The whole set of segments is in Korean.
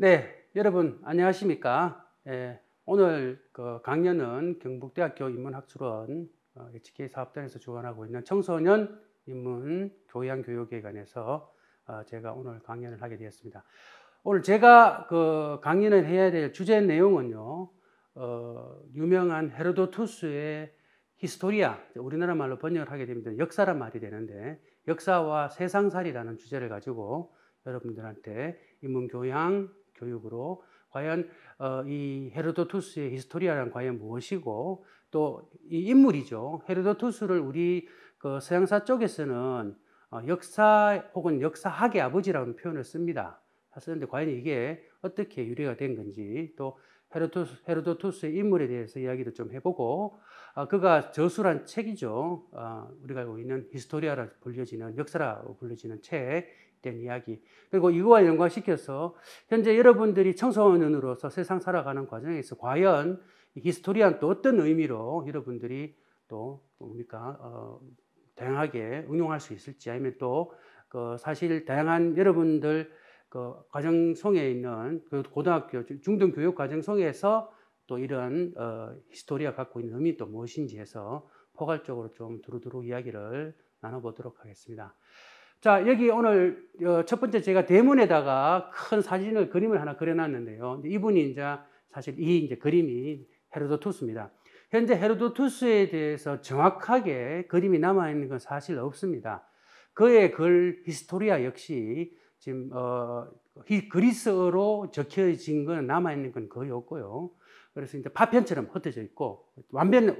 네, 여러분 안녕하십니까? 오늘 그 강연은 경북대학교 인문학술원 HK 사업단에서 주관하고 있는 청소년 인문 교양 교육에 관해서 제가 오늘 강연을 하게 되었습니다. 오늘 제가 그 강연을 해야 될 주제 내용은요, 유명한 헤로도투스의 히스토리아, 우리나라 말로 번역을 하게 되면 역사란 말이 되는데, 역사와 세상살이라는 주제를 가지고 여러분들한테 인문교양 교육으로 과연 이 헤로도투스의 히스토리아란 과연 무엇이고, 또 이 인물이죠. 헤로도투스를 우리 그 서양사 쪽에서는 역사 혹은 역사학의 아버지라는 표현을 씁니다. 쓰는데 과연 이게 어떻게 유래가 된 건지, 또 헤로도투스의 인물에 대해서 이야기도 좀 해보고, 그가 저술한 책이죠. 우리가 알고 있는 히스토리아라 불려지는, 역사라고 불려지는 책에 대한 이야기, 그리고 이거와 연관시켜서 현재 여러분들이 청소년으로서 세상 살아가는 과정에서 과연 히스토리아는 또 어떤 의미로 여러분들이 또 뭡니까 다양하게 응용할 수 있을지, 아니면 또 그 사실 다양한 여러분들 그 과정송에 있는 그 고등학교 중등 교육 과정송에서 또 이런 히스토리아 갖고 있는 의미 또 무엇인지 해서 포괄적으로 좀 두루두루 이야기를 나눠보도록 하겠습니다. 자, 여기 오늘 첫 번째 제가 대문에다가 큰 사진을, 그림을 하나 그려놨는데요. 이분이 이제 사실 이제 그림이 헤로도투스입니다. 현재 헤로도투스에 대해서 정확하게 그림이 남아있는 건 사실 없습니다. 그의 글 히스토리아 역시 지금 그리스어로 적혀진 건 남아있는 건 거의 없고요. 그래서 이제 파편처럼 흩어져 있고,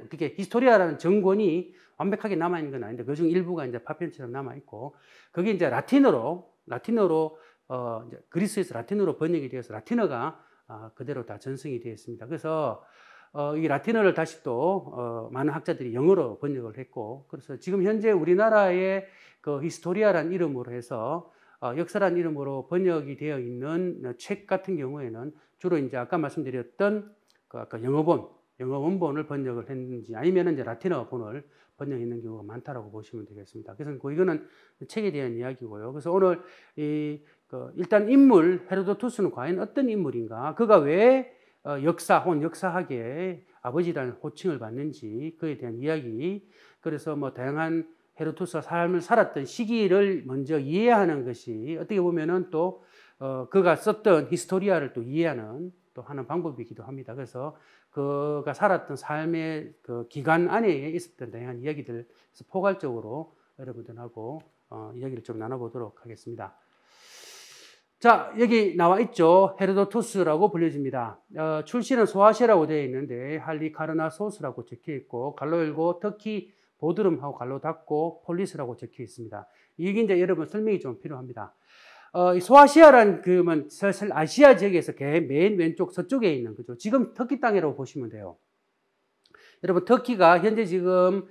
그게 히스토리아라는 정권이 완벽하게 남아있는 건 아닌데, 그중 일부가 이제 파편처럼 남아있고, 그게 이제 라틴어로 이제 그리스에서 라틴어로 번역이 되어서 라틴어가 그대로 다 전승이 되어 있습니다. 그래서 이 라틴어를 다시 또 많은 학자들이 영어로 번역을 했고, 그래서 지금 현재 우리나라의 그 히스토리아라는 이름으로 해서 역사라는 이름으로 번역이 되어 있는 책 같은 경우에는 주로 이제 아까 말씀드렸던 아까 영어 원본을 번역을 했는지, 아니면 이제 라틴어 본을 번역했는 경우가 많다라고 보시면 되겠습니다. 그래서 이거는 책에 대한 이야기고요. 그래서 오늘 일단 인물 헤로도투스는 과연 어떤 인물인가, 그가 왜 역사 혹은 역사학의 아버지라는 호칭을 받는지, 그에 대한 이야기, 그래서 뭐 다양한 헤로도투스가 삶을 살았던 시기를 먼저 이해하는 것이 어떻게 보면은 또 그가 썼던 히스토리아를 또 이해하는 또 하는 방법이기도 합니다. 그래서 그가 살았던 삶의 그 기간 안에 있었던 다양한 이야기들, 포괄적으로 여러분들하고 이야기를 좀 나눠보도록 하겠습니다. 자, 여기 나와 있죠. 헤로도투스라고 불려집니다. 출신은 소아시아라고 되어 있는데 할리카르나소스라고 적혀 있고, 갈로 열고 터키 보드름하고 갈로 닫고 폴리스라고 적혀 있습니다. 이게 이제 여러분 설명이 좀 필요합니다. 소아시아란 그러면 사실 아시아 지역에서 맨 왼쪽 서쪽에 있는 거죠. 지금 터키 땅이라고 보시면 돼요. 여러분, 터키가 현재 지금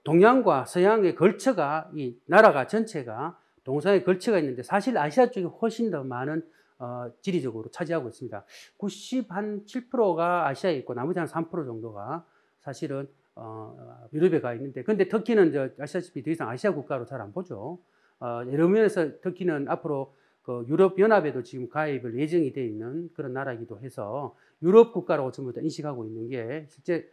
동양과 서양의 걸쳐가, 이 나라가 전체가 동서양의 걸쳐가 있는데, 사실 아시아 쪽이 훨씬 더 많은 지리적으로 차지하고 있습니다. 97%가 아시아에 있고, 나머지 한 3% 정도가 사실은 유럽에 가 있는데, 근데 터키는 아시다시피 더 이상 아시아 국가로 잘 안 보죠. 여러 면에서 터키는 앞으로 그 유럽 연합에도 지금 가입을 예정이 되어 있는 그런 나라이기도 해서 유럽 국가라고 전부 다 인식하고 있는 게 실제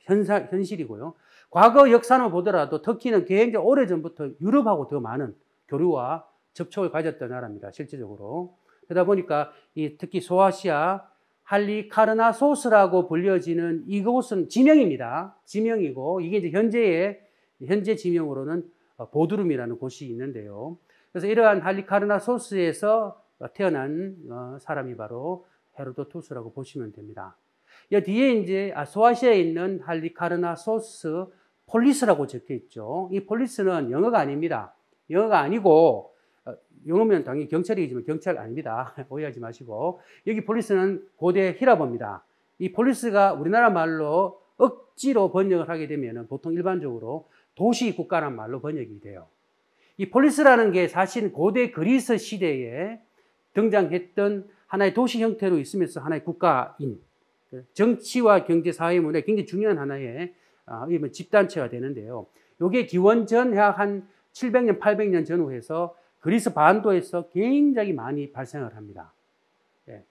현실이고요. 과거 역사를 보더라도 터키는 굉장히 오래전부터 유럽하고 더 많은 교류와 접촉을 가졌던 나라입니다. 실제적으로. 그러다 보니까 특히 소아시아 할리카르나소스라고 불려지는 이곳은 지명입니다. 지명이고, 이게 이제 현재 지명으로는 보드룸이라는 곳이 있는데요. 그래서 이러한 할리카르나소스에서 태어난 사람이 바로 헤로도투스라고 보시면 됩니다. 이 뒤에 이제 소아시아에 있는 할리카르나소스 폴리스라고 적혀 있죠. 이 폴리스는 영어가 아닙니다. 영어가 아니고, 영어면 당연히 경찰이지만 경찰 아닙니다. 오해하지 마시고. 여기 폴리스는 고대 히라보입니다. 이 폴리스가 우리나라 말로 억지로 번역을 하게 되면 보통 일반적으로 도시국가란 말로 번역이 돼요. 이 폴리스라는 게 사실 고대 그리스 시대에 등장했던 하나의 도시 형태로 있으면서 하나의 국가인, 정치와 경제, 사회, 문화에 굉장히 중요한 하나의 집단체가 되는데요. 이게 기원전 약 한 700년, 800년 전후해서 그리스 반도에서 굉장히 많이 발생을 합니다. 예.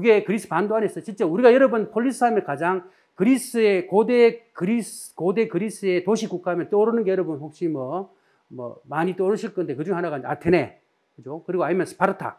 이게 그리스 반도 안에서 진짜 우리가 여러 번 폴리스 하면 가장 그리스의 고대 그리스의 도시 국가하면 떠오르는 게 여러분 혹시 뭐 많이 떠오르실 건데 그중 하나가 아테네, 그죠? 그리고 아니면 스파르타.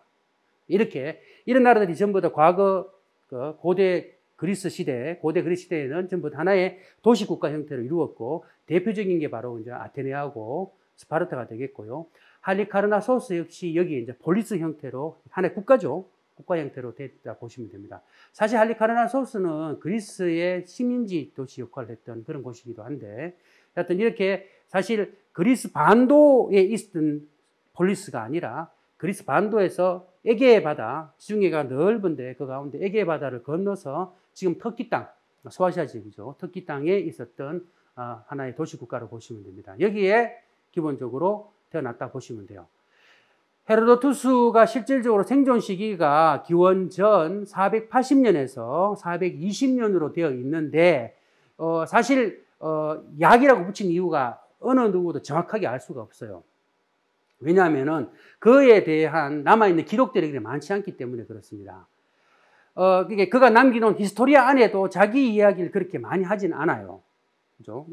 이렇게 이런 나라들이 전부 다 과거 그 고대 그리스 시대에는 전부 다 하나의 도시 국가 형태를 이루었고 대표적인 게 바로 이제 아테네하고 스파르타가 되겠고요. 할리카르나소스 역시 여기 이제 폴리스 형태로 하나의 국가죠. 국가 형태로 됐다 보시면 됩니다. 사실 할리카르나소스는 그리스의 식민지 도시 역할을 했던 그런 곳이기도 한데, 하여튼 이렇게 사실 그리스 반도에 있던 폴리스가 아니라 그리스 반도에서 에게해 바다, 지중해가 넓은데 그 가운데 에게해 바다를 건너서 지금 터키 땅, 소아시아 지역이죠. 터키 땅에 있었던 하나의 도시 국가로 보시면 됩니다. 여기에 기본적으로 태어났다 보시면 돼요. 헤로도투스가 실질적으로 생존 시기가 기원전 480년에서 420년으로 되어 있는데 사실 약이라고 붙인 이유가 어느 누구도 정확하게 알 수가 없어요. 왜냐하면은 그에 대한 남아있는 기록들이 그렇게 많지 않기 때문에 그렇습니다. 그가 남겨놓은 히스토리아 안에도 자기 이야기를 그렇게 많이 하진 않아요. 그죠?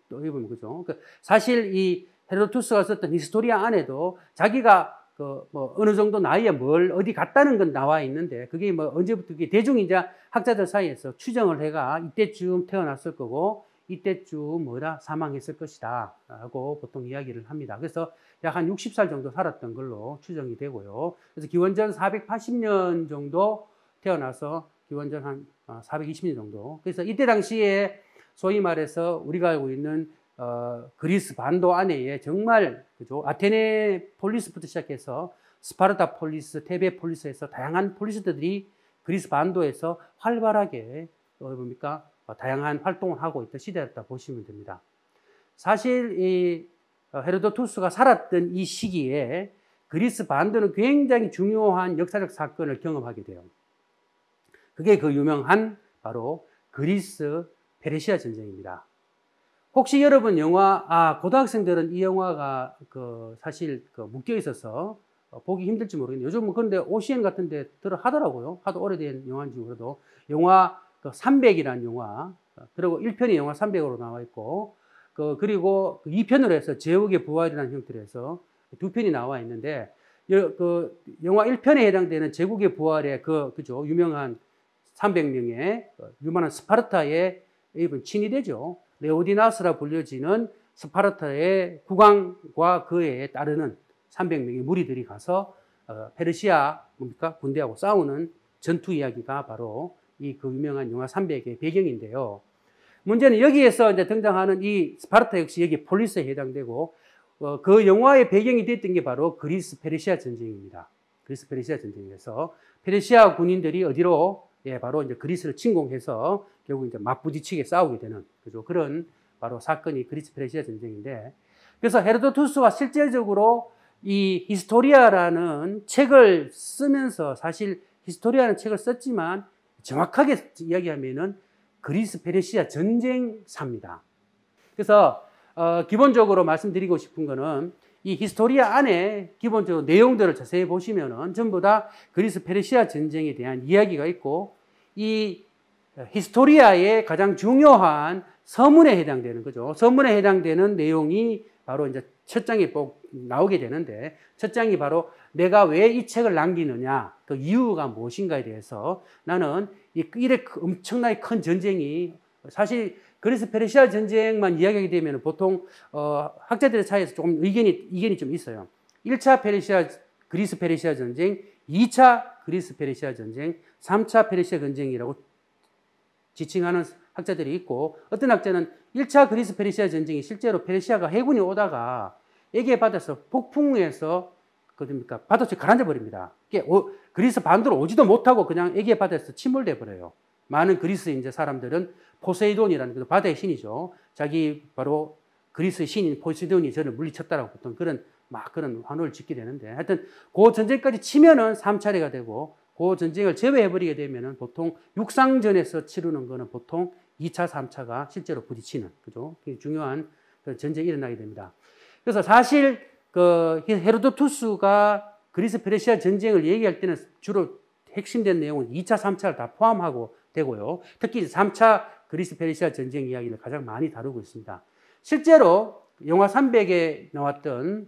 또 해보면 그죠? 사실 이 헤로도투스가 썼던 히스토리아 안에도 자기가 어느 정도 나이에 어디 갔다는 건 나와 있는데 그게 언제부터 대중이자 학자들 사이에서 추정을 해가 이때쯤 태어났을 거고 이때쯤 사망했을 것이다 라고 보통 이야기를 합니다. 그래서 약 한 60살 정도 살았던 걸로 추정이 되고요. 그래서 기원전 480년 정도 태어나서 기원전 한 420년 정도. 그래서 이때 당시에 소위 말해서 우리가 알고 있는 그리스 반도 안에 정말 그죠? 아테네 폴리스부터 시작해서 스파르타 폴리스, 테베 폴리스에서 다양한 폴리스들이 그리스 반도에서 활발하게 다양한 활동을 하고 있던 시대였다 보시면 됩니다. 사실 이 헤로도투스가 살았던 이 시기에 그리스 반도는 굉장히 중요한 역사적 사건을 경험하게 돼요. 그게 그 유명한 바로 그리스 페르시아 전쟁입니다. 혹시 여러분 고등학생들은 이 영화가 사실 묶여 있어서 보기 힘들지 모르겠네요. 요즘은 그런데 OCN 같은 데 하더라고요. 하도 오래된 영화인지 몰라도. 영화 300이라는 영화, 그리고 1편이 영화 300으로 나와 있고, 그리고 2편으로 해서 제국의 부활이라는 형태로 해서 2편이 나와 있는데, 영화 1편에 해당되는 제국의 부활의 그죠? 유명한 300명의 유명한 스파르타의 친위대죠. 레오디나스라 불려지는 스파르타의 국왕과 그에 따르는 300명의 무리들이 가서 페르시아 군대하고 싸우는 전투 이야기가 바로 그 유명한 영화 300의 배경인데요. 문제는 여기에서 이제 등장하는 이 스파르타 역시 여기 폴리스에 해당되고 그 영화의 배경이 됐던 게 바로 그리스 페르시아 전쟁입니다. 그리스 페르시아 전쟁에서 페르시아 군인들이 어디로 바로 이제 그리스를 침공해서 결국 이제 맞부딪히게 싸우게 되는 그죠? 그런 바로 사건이 그리스 페르시아 전쟁인데, 그래서 헤로도투스가 실질적으로 이 히스토리아라는 책을 쓰면서 사실 히스토리아라는 책을 썼지만 정확하게 이야기하면은 그리스 페르시아 전쟁사입니다. 그래서 기본적으로 말씀드리고 싶은 거는 이 히스토리아 안에 기본적으로 내용들을 자세히 보시면은 전부 다 그리스 페르시아 전쟁에 대한 이야기가 있고, 이 히스토리아의 가장 중요한 서문에 해당되는 거죠. 서문에 해당되는 내용이 바로 이제 첫 장에 꼭 나오게 되는데, 첫 장이 바로 내가 왜 이 책을 남기느냐, 그 이유가 무엇인가에 대해서 나는 이래 엄청나게 큰 전쟁이 사실 그리스 페르시아 전쟁만 이야기하게 되면 보통 학자들 사이에서 조금 이견이 좀 있어요. 1차 그리스 페르시아 전쟁, 2차 그리스 페르시아 전쟁, 3차 페르시아 전쟁이라고 지칭하는 학자들이 있고, 어떤 학자는 1차 그리스 페르시아 전쟁이 실제로 페르시아가 해군이 오다가 에게해 바다에서 폭풍에서 바닷속에 가라앉아 버립니다. 그리스 반도로 오지도 못하고 그냥 에게해 바다에서 침몰돼 버려요. 많은 그리스 이제 사람들은 포세이돈이라는 그 바다의 신이죠. 자기 바로 그리스의 신인 포세이돈이 저를 물리쳤다라고 보통 그런 환호를 짓게 되는데, 하여튼 그 전쟁까지 치면은 3차례가 되고, 그 전쟁을 제외해버리게 되면은 보통 육상전에서 치르는 거는 보통 2차, 3차가 실제로 부딪히는, 그죠? 중요한 전쟁이 일어나게 됩니다. 그래서 사실 헤로도투스가 그리스 페르시아 전쟁을 얘기할 때는 주로 핵심된 내용은 2차, 3차를 다 포함하고 되고요. 특히 3차 그리스 페르시아 전쟁 이야기를 가장 많이 다루고 있습니다. 실제로 영화 300에 나왔던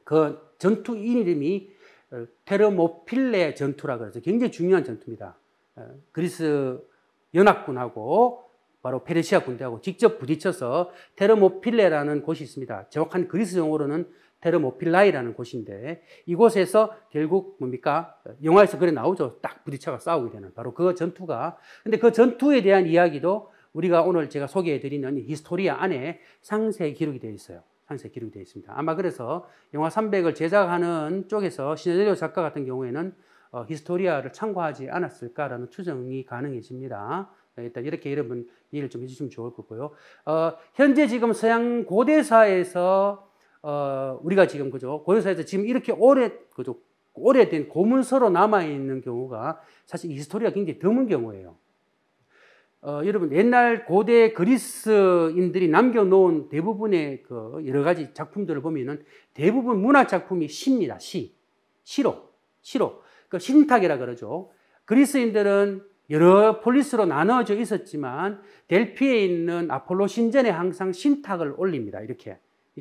그 전투인 이름이 테르모필레 전투라고 해서 굉장히 중요한 전투입니다. 그리스 연합군하고 바로 페르시아 군대하고 직접 부딪혀서 테르모필레라는 곳이 있습니다. 정확한 그리스 용어로는 테르모필라이라는 곳인데 이곳에서 결국 뭡니까? 영화에서 그래 나오죠. 딱 부딪혀가 싸우게 되는 바로 그 전투가. 근데 그 전투에 대한 이야기도 우리가 오늘 제가 소개해드리는 히스토리아 안에 상세히 기록이 되어 있어요. 상세히 기록이 되어 있습니다. 아마 그래서 영화 300을 제작하는 쪽에서 시나리오 작가 같은 경우에는 히스토리아를 참고하지 않았을까라는 추정이 가능해집니다. 일단 이렇게 여러분 이해를 좀 해주시면 좋을 거고요. 현재 지금 서양 고대사에서 우리가 지금 그죠 고대사에서 지금 이렇게 오래된 고문서로 남아 있는 경우가 사실 히스토리아가 굉장히 드문 경우예요. 여러분 옛날 고대 그리스인들이 남겨놓은 대부분의 그 여러 가지 작품들을 보면은 대부분 문학 작품이 시입니다. 시로 그 신탁이라 그러죠. 그리스인들은 여러 폴리스로 나눠져 있었지만 델피에 있는 아폴로 신전에 항상 신탁을 올립니다. 이렇게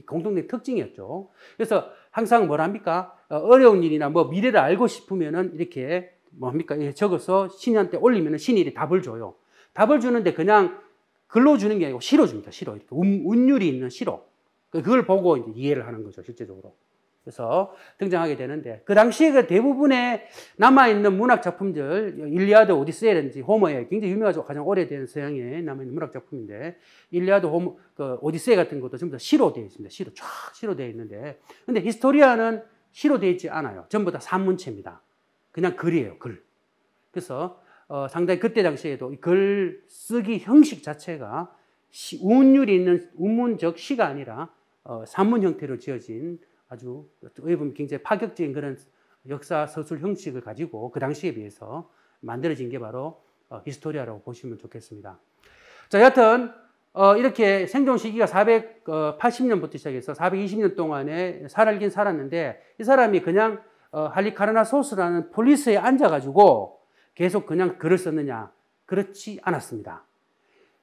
공통된 특징이었죠. 그래서 항상 뭐랍니까? 어려운 일이나 뭐 미래를 알고 싶으면은 이렇게 뭡니까? 적어서 신한테 올리면은 신이 답을 줘요. 답을 주는데 그냥 글로 주는 게 아니고 시로 줍니다. 시로. 이렇게 운율이 있는 시로. 그걸 보고 이제 이해를 하는 거죠. 실제적으로. 그래서 등장하게 되는데 그 당시에 그 대부분의 남아있는 문학 작품들 일리아드, 오디세이라든지 호머의 굉장히 유명하죠. 가장 오래된 서양에 남아있는 문학 작품인데 일리아드, 오디세이 같은 것도 전부 다 시로 되어 있습니다. 시로 되어 있는데 근데 히스토리아는 시로 되어 있지 않아요. 전부 다 산문체입니다. 그냥 글이에요. 글. 그래서 상당히 그때 당시에도 글 쓰기 형식 자체가 운율이 있는 운문적 시가 아니라 산문 형태로 지어진 아주 어떻게 보면 굉장히 파격적인 그런 역사 서술 형식을 가지고 그 당시에 비해서 만들어진 게 바로 히스토리아라고 보시면 좋겠습니다. 자, 여하튼 이렇게 생존 시기가 480년부터 시작해서 420년 동안에 살긴 살았는데 이 사람이 그냥 할리카르나소스라는 폴리스에 앉아가지고 계속 그냥 글을 썼느냐? 그렇지 않았습니다.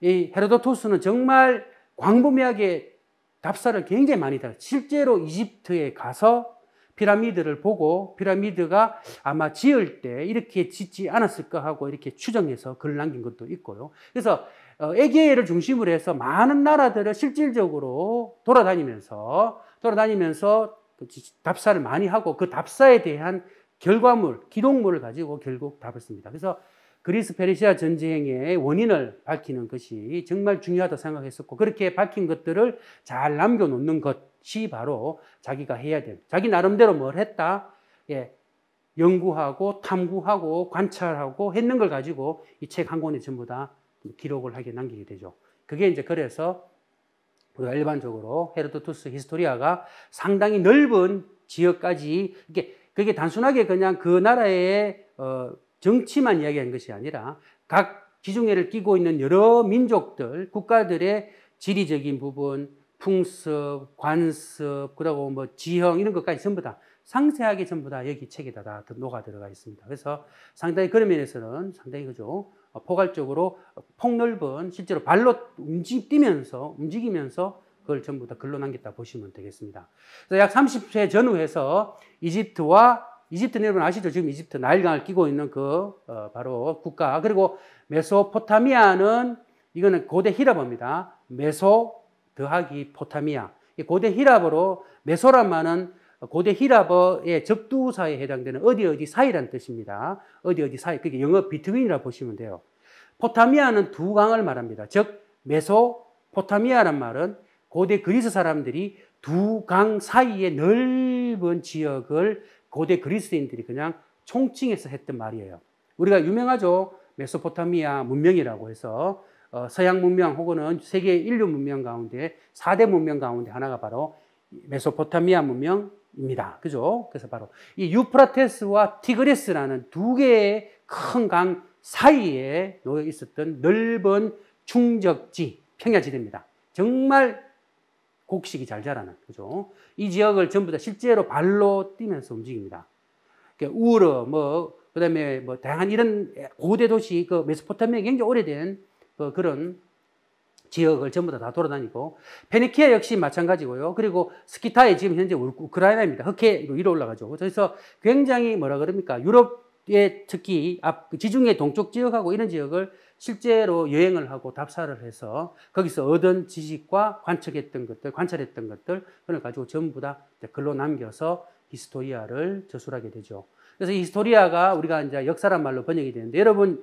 이 헤로도토스는 정말 광범위하게 답사를 굉장히 많이 달아요. 실제로 이집트에 가서 피라미드를 보고 피라미드가 아마 지을 때 이렇게 짓지 않았을까 하고 이렇게 추정해서 글을 남긴 것도 있고요. 그래서 에게해를 중심으로 해서 많은 나라들을 실질적으로 돌아다니면서 답사를 많이 하고 그 답사에 대한 결과물, 기록물을 가지고 결국 답을 씁니다. 그래서 그리스 페르시아 전쟁의 원인을 밝히는 것이 정말 중요하다고 생각했었고 그렇게 밝힌 것들을 잘 남겨놓는 것이 바로 자기가 해야 될 자기 나름대로 뭘 했다 연구하고 탐구하고 관찰하고 했는 걸 가지고 이 책 한 권에 전부 다 기록을 하게 남기게 되죠. 그게 이제 그래서 우리가 일반적으로 헤로도투스 히스토리아가 상당히 넓은 지역까지 그게 단순하게 그냥 그 나라의 정치만 이야기하는 것이 아니라 각 지중해를 끼고 있는 여러 민족들, 국가들의 지리적인 부분, 풍습, 관습, 그리고 뭐 지형 이런 것까지 전부 다 상세하게 전부 다 여기 책에다 다 녹아 들어가 있습니다. 그래서 상당히 그런 면에서는 상당히 그죠 포괄적으로 폭넓은 실제로 발로 움직이면서 그걸 전부 다 글로 남겼다 보시면 되겠습니다. 그래서 약 30세 전후해서 이집트는 여러분 아시죠? 지금 이집트 나일강을 끼고 있는 바로 국가. 그리고 메소포타미아는 이거는 고대 히라버입니다. 메소 더하기 포타미아. 고대 히라버로 메소란 말은 고대 히라버의 접두사에 해당되는 어디 사이라는 뜻입니다. 어디 사이. 그게 영어 비트윈이라고 보시면 돼요. 포타미아는 두 강을 말합니다. 즉 메소포타미아란 말은 고대 그리스 사람들이 두 강 사이의 넓은 지역을 고대 그리스인들이 그냥 총칭해서 했던 말이에요. 우리가 유명하죠. 메소포타미아 문명이라고 해서 서양 문명 혹은 세계 인류 문명 가운데 4대 문명 가운데 하나가 바로 메소포타미아 문명입니다. 그죠? 그래서 바로 이 유프라테스와 티그리스라는 두 개의 큰 강 사이에 놓여 있었던 넓은 충적지, 평야지대입니다. 정말 곡식이 잘 자라는, 그죠? 이 지역을 전부 다 실제로 발로 뛰면서 움직입니다. 우르, 그다음에 뭐 다양한 이런 고대 도시, 그 메소포타미아 굉장히 오래된 그런 지역을 전부 다 돌아다니고, 페니키아 역시 마찬가지고요. 그리고 스키타에 지금 현재 우크라이나입니다. 흑해 위로 올라가죠. 그래서 굉장히 뭐라 그럽니까? 유럽의 특히 지중해 동쪽 지역하고 이런 지역을 실제로 여행을 하고 답사를 해서 거기서 얻은 지식과 관찰했던 것들, 그걸 가지고 전부 다 글로 남겨서 히스토리아를 저술하게 되죠. 그래서 이 히스토리아가 우리가 이제 역사란 말로 번역이 되는데, 여러분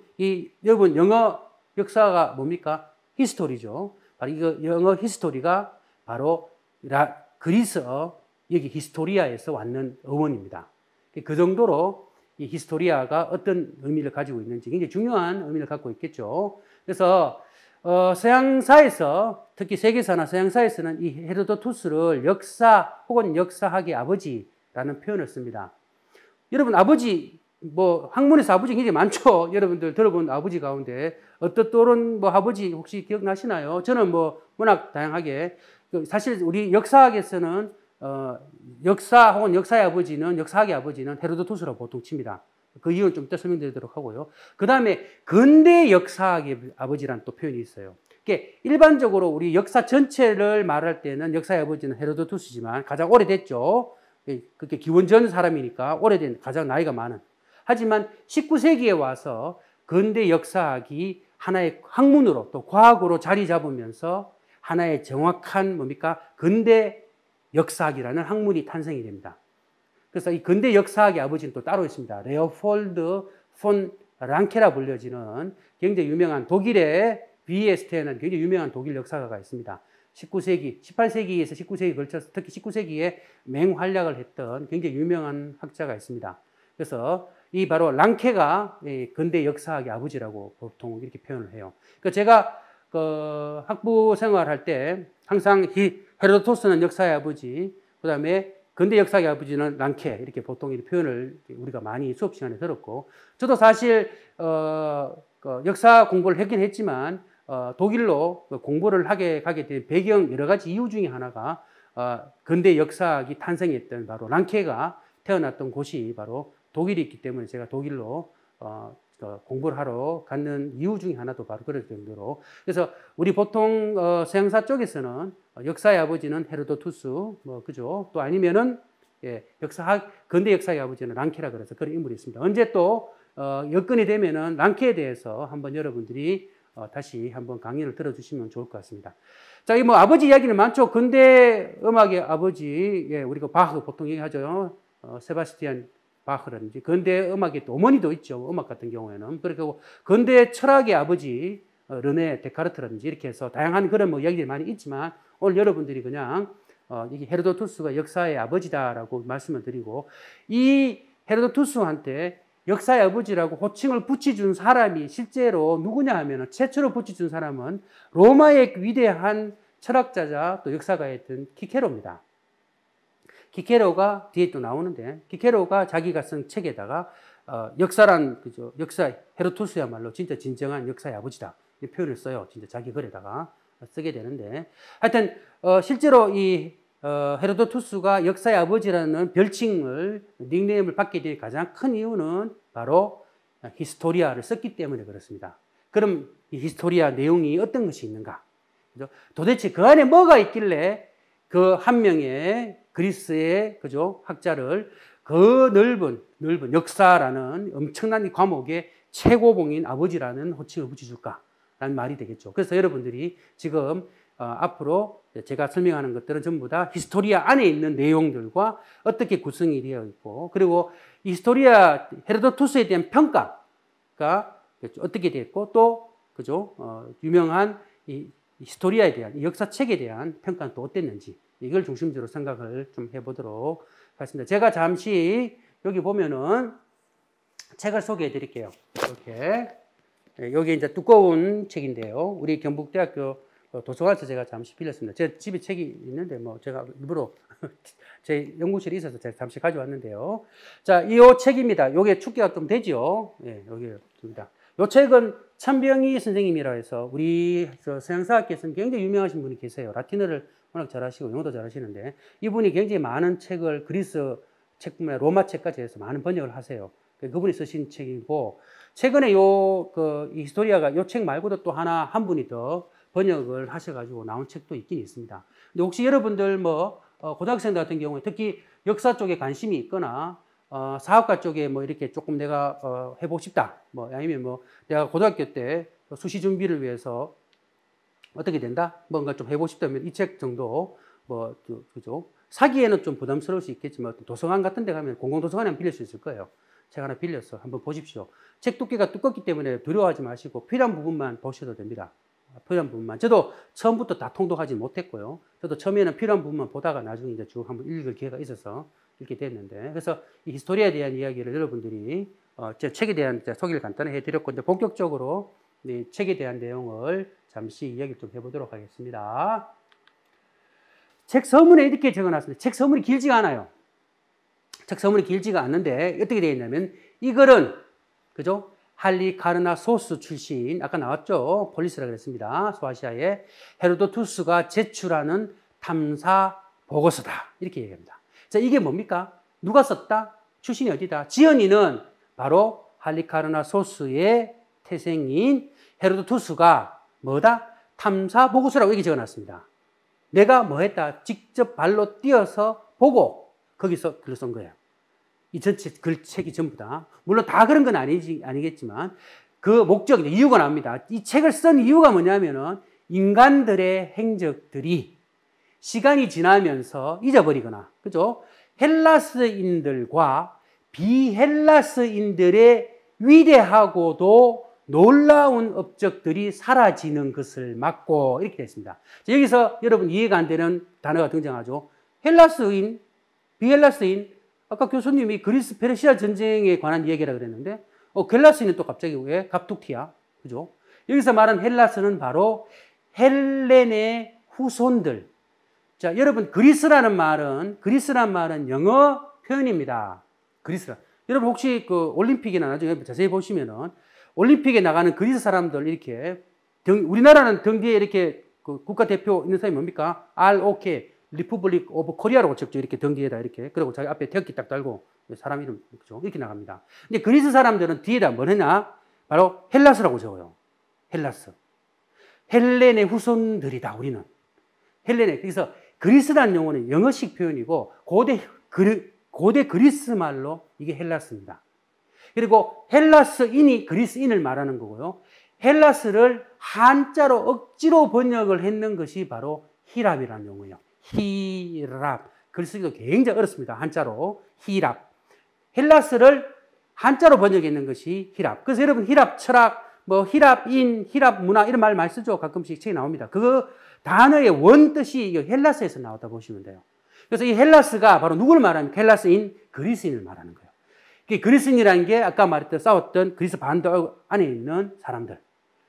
영어 역사가 뭡니까? 히스토리죠. 바로 이거 영어 히스토리가 바로 그리스어 여기 히스토리아에서 왔는 어원입니다. 그 정도로 이 히스토리아가 어떤 의미를 가지고 있는지 굉장히 중요한 의미를 갖고 있겠죠. 그래서 서양사에서, 특히 세계사나 서양사에서는 이 헤로도투스를 역사 혹은 역사학의 아버지라는 표현을 씁니다. 여러분, 아버지, 학문에서 아버지 굉장히 많죠. 여러분들 들어본 아버지 가운데 어떤 뭐 아버지 혹시 기억나시나요? 저는 워낙 다양하게, 사실 우리 역사학에서는 역사 혹은 역사의 아버지는, 역사학의 아버지는 헤로도투스라고 보통 칩니다. 그 이유는 좀 이따 설명드리도록 하고요. 그 다음에 근대 역사학의 아버지라는 또 표현이 있어요. 일반적으로 우리 역사 전체를 말할 때는 역사의 아버지는 헤로도투스지만 가장 오래됐죠. 그게 기원전 사람이니까 오래된, 가장 나이가 많은. 하지만 19세기에 와서 근대 역사학이 하나의 학문으로 또 과학으로 자리 잡으면서 하나의 정확한 근대 역사학이라는 학문이 탄생이 됩니다. 그래서 이 근대 역사학의 아버지는 또 따로 있습니다. 레오폴드 폰 랑케라 불려지는 굉장히 유명한 독일의 비에스테는 굉장히 유명한 독일 역사가가 있습니다. 19세기, 18세기에서 19세기 걸쳐서 특히 19세기에 맹활약을 했던 굉장히 유명한 학자가 있습니다. 그래서 이 바로 랑케가 근대 역사학의 아버지라고 보통 이렇게 표현을 해요. 제가 학부 생활할 때 항상 헤로도토스는 역사의 아버지, 그 다음에 근대 역사의 아버지는 랑케, 이렇게 보통 이 표현을 우리가 많이 수업 시간에 들었고, 저도 사실 역사 공부를 했긴 했지만 독일로 공부를 가게 된 배경 여러 가지 이유 중에 하나가 근대 역사학이 탄생했던 바로 랑케가 태어났던 곳이 바로 독일이 있기 때문에 제가 독일로 공부를 하러 갔는 이유 중에 하나도 바로 그럴 정도로. 그래서 우리 보통 서양사 쪽에서는 역사의 아버지는 헤로도투스, 그죠? 또 아니면은 근대 역사의 아버지는 랑케라 그래서 그런 인물이 있습니다. 언제 또 여건이 되면은 랑케에 대해서 한번 여러분들이 다시 한번 강의를 들어주시면 좋을 것 같습니다. 자, 이 아버지 이야기는 많죠. 근대 음악의 아버지, 우리가 바흐 보통 얘기하죠. 세바스티안 바흐라든지, 근대 음악의 또 어머니도 있죠. 음악 같은 경우에는. 그리고 근대 철학의 아버지, 르네 데카르트라든지 이렇게 해서 다양한 그런 이야기들이 많이 있지만, 오늘 여러분들이 그냥 이게 헤로도투스가 역사의 아버지다라고 말씀을 드리고, 이 헤로도투스한테 역사의 아버지라고 호칭을 붙여준 사람이 실제로 누구냐 하면, 최초로 붙여준 사람은 로마의 위대한 철학자자 또 역사가였던 키케로입니다. 키케로가 뒤에 또 나오는데, 키케로가 자기가 쓴 책에다가 역사란, 그죠? 역사, 헤로도투스야말로 진짜 진정한 역사의 아버지다, 이 표현을 써요. 진짜 자기 글에다가 쓰게 되는데, 하여튼 실제로 이 헤로도투스가 역사의 아버지라는 별칭을, 닉네임을 받게 된 가장 큰 이유는 바로 히스토리아를 썼기 때문에 그렇습니다. 그럼 이 히스토리아 내용이 어떤 것이 있는가? 그죠? 도대체 그 안에 뭐가 있길래 그 한 명의 그리스의, 그죠, 학자를 그 넓은 역사라는 엄청난 이 과목의 최고봉인 아버지라는 호칭을 붙여줄까라는 말이 되겠죠. 그래서 여러분들이 지금 앞으로 제가 설명하는 것들은 전부 다 히스토리아 안에 있는 내용들과 어떻게 구성이 되어 있고, 그리고 히스토리아 헤로도투스에 대한 평가가 어떻게 됐고, 또 그죠, 유명한 이 히스토리아에 대한, 이 역사책에 대한 평가는 또 어땠는지, 이걸 중심적으로 생각을 좀 해보도록 하겠습니다. 제가 잠시 여기 보면은 책을 소개해 드릴게요. 이렇게. 여기 이제 두꺼운 책인데요. 우리 경북대학교 도서관에서 제가 잠시 빌렸습니다. 제 집에 책이 있는데 제가 일부러 제 연구실에 있어서 제가 잠시 가져왔는데요. 자, 이 책입니다. 이게 축기가 좀 되죠. 여기입니다. 이 책은 참병희 선생님이라 해서 우리 서양사학계에서는 굉장히 유명하신 분이 계세요. 라틴어를 워낙 잘하시고 영어도 잘하시는데, 이분이 굉장히 많은 책을, 그리스 책뿐만 아니라 로마 책까지 해서 많은 번역을 하세요. 그분이 쓰신 책이고, 최근에 이 히스토리아가 요 책 말고도 또 한 분이 더 번역을 하셔가지고 나온 책도 있긴 있습니다. 근데 혹시 여러분들 고등학생들 같은 경우에 특히 역사 쪽에 관심이 있거나, 사학과 쪽에 이렇게 조금 내가, 해보고 싶다. 아니면 내가 고등학교 때 수시 준비를 위해서 어떻게 된다? 뭔가 좀 해보고 싶다면 이 책 정도, 그죠? 사기에는 좀 부담스러울 수 있겠지만, 도서관 같은 데 가면 공공도서관에 한번 빌릴 수 있을 거예요. 책 하나 빌려서 한번 보십시오. 책 두께가 두껍기 때문에 두려워하지 마시고 필요한 부분만 보셔도 됩니다. 필요한 부분만. 저도 처음부터 다 통독하지 못했고요. 저도 처음에는 필요한 부분만 보다가 나중에 이제 쭉 한번 읽을 기회가 있어서 읽게 됐는데, 그래서 이 히스토리아에 대한 이야기를 여러분들이 제 책에 대한 소개를 간단히 해드렸고, 이제 본격적으로 이 책에 대한 내용을 잠시 이야기를 좀 해보도록 하겠습니다. 책 서문에 이렇게 적어놨습니다. 책 서문이 길지가 않아요. 책 서문이 길지가 않는데 어떻게 되어 있냐면, 이 글은 그죠? 할리카르나소스 출신, 아까 나왔죠? 폴리스라 그랬습니다. 소아시아의 헤로도투스가 제출하는 탐사 보고서다. 이렇게 얘기합니다. 자, 이게 뭡니까? 누가 썼다? 출신이 어디다? 지연이는 바로 할리카르나소스의 태생인 헤로도투스가 뭐다? 탐사 보고서라고 이렇게 적어놨습니다. 내가 뭐 했다? 직접 발로 뛰어서 보고 거기서 글을 쓴 거예요. 이 전체 책이 전부 다. 물론 다 그런 건 아니겠지만 그 목적, 이유가 나옵니다. 이 책을 쓴 이유가 뭐냐면은 인간들의 행적들이 시간이 지나면서 잊어버리거나, 그죠? 헬라스인들과 비헬라스인들의 위대하고도 놀라운 업적들이 사라지는 것을 막고, 이렇게 됐습니다. 여기서 여러분 이해가 안 되는 단어가 등장하죠. 헬라스인, 비헬라스인, 아까 교수님이 그리스 페르시아 전쟁에 관한 이야기라 그랬는데, 헬라스인은 또 갑자기 왜 갑툭튀야? 그죠? 여기서 말한 헬라스는 바로 헬렌의 후손들. 자, 여러분, 그리스라는 말은 영어 표현입니다. 그리스라. 여러분, 혹시 올림픽이나 나중에 자세히 보시면은, 올림픽에 나가는 그리스 사람들 이렇게, 우리나라는 등 뒤에 이렇게 국가대표 있는 사람이 뭡니까? ROK. 리퍼블릭 오브 코리아라고 적죠. 이렇게 등 뒤에다 이렇게. 그리고 자기 앞에 태극기 딱 달고 사람 이름, 그죠? 이렇게 나갑니다. 근데 그리스 사람들은 뒤에다 뭘 했냐? 바로 헬라스라고 적어요. 헬라스. 헬렌의 후손들이다, 우리는. 헬렌의. 그래서 그리스라는 용어는 영어식 표현이고 고대 그리스 말로 이게 헬라스입니다. 그리고 헬라스인이 그리스인을 말하는 거고요. 헬라스를 한자로 억지로 번역을 했는 것이 바로 히랍이라는 용어예요. 히랍. 글쓰기도 굉장히 어렵습니다. 한자로. 히랍. 헬라스를 한자로 번역했는 것이 히랍. 그래서 여러분 히랍 철학, 히랍인, 히랍 문화 이런 말 많이 쓰죠. 가끔씩 책에 나옵니다. 그 단어의 원뜻이 헬라스에서 나왔다 보시면 돼요. 그래서 이 헬라스가 바로 누구를 말하면 헬라스인, 그리스인을 말하는 거예요. 그리스인이라는 게 아까 말했던 싸웠던 그리스 반도 안에 있는 사람들.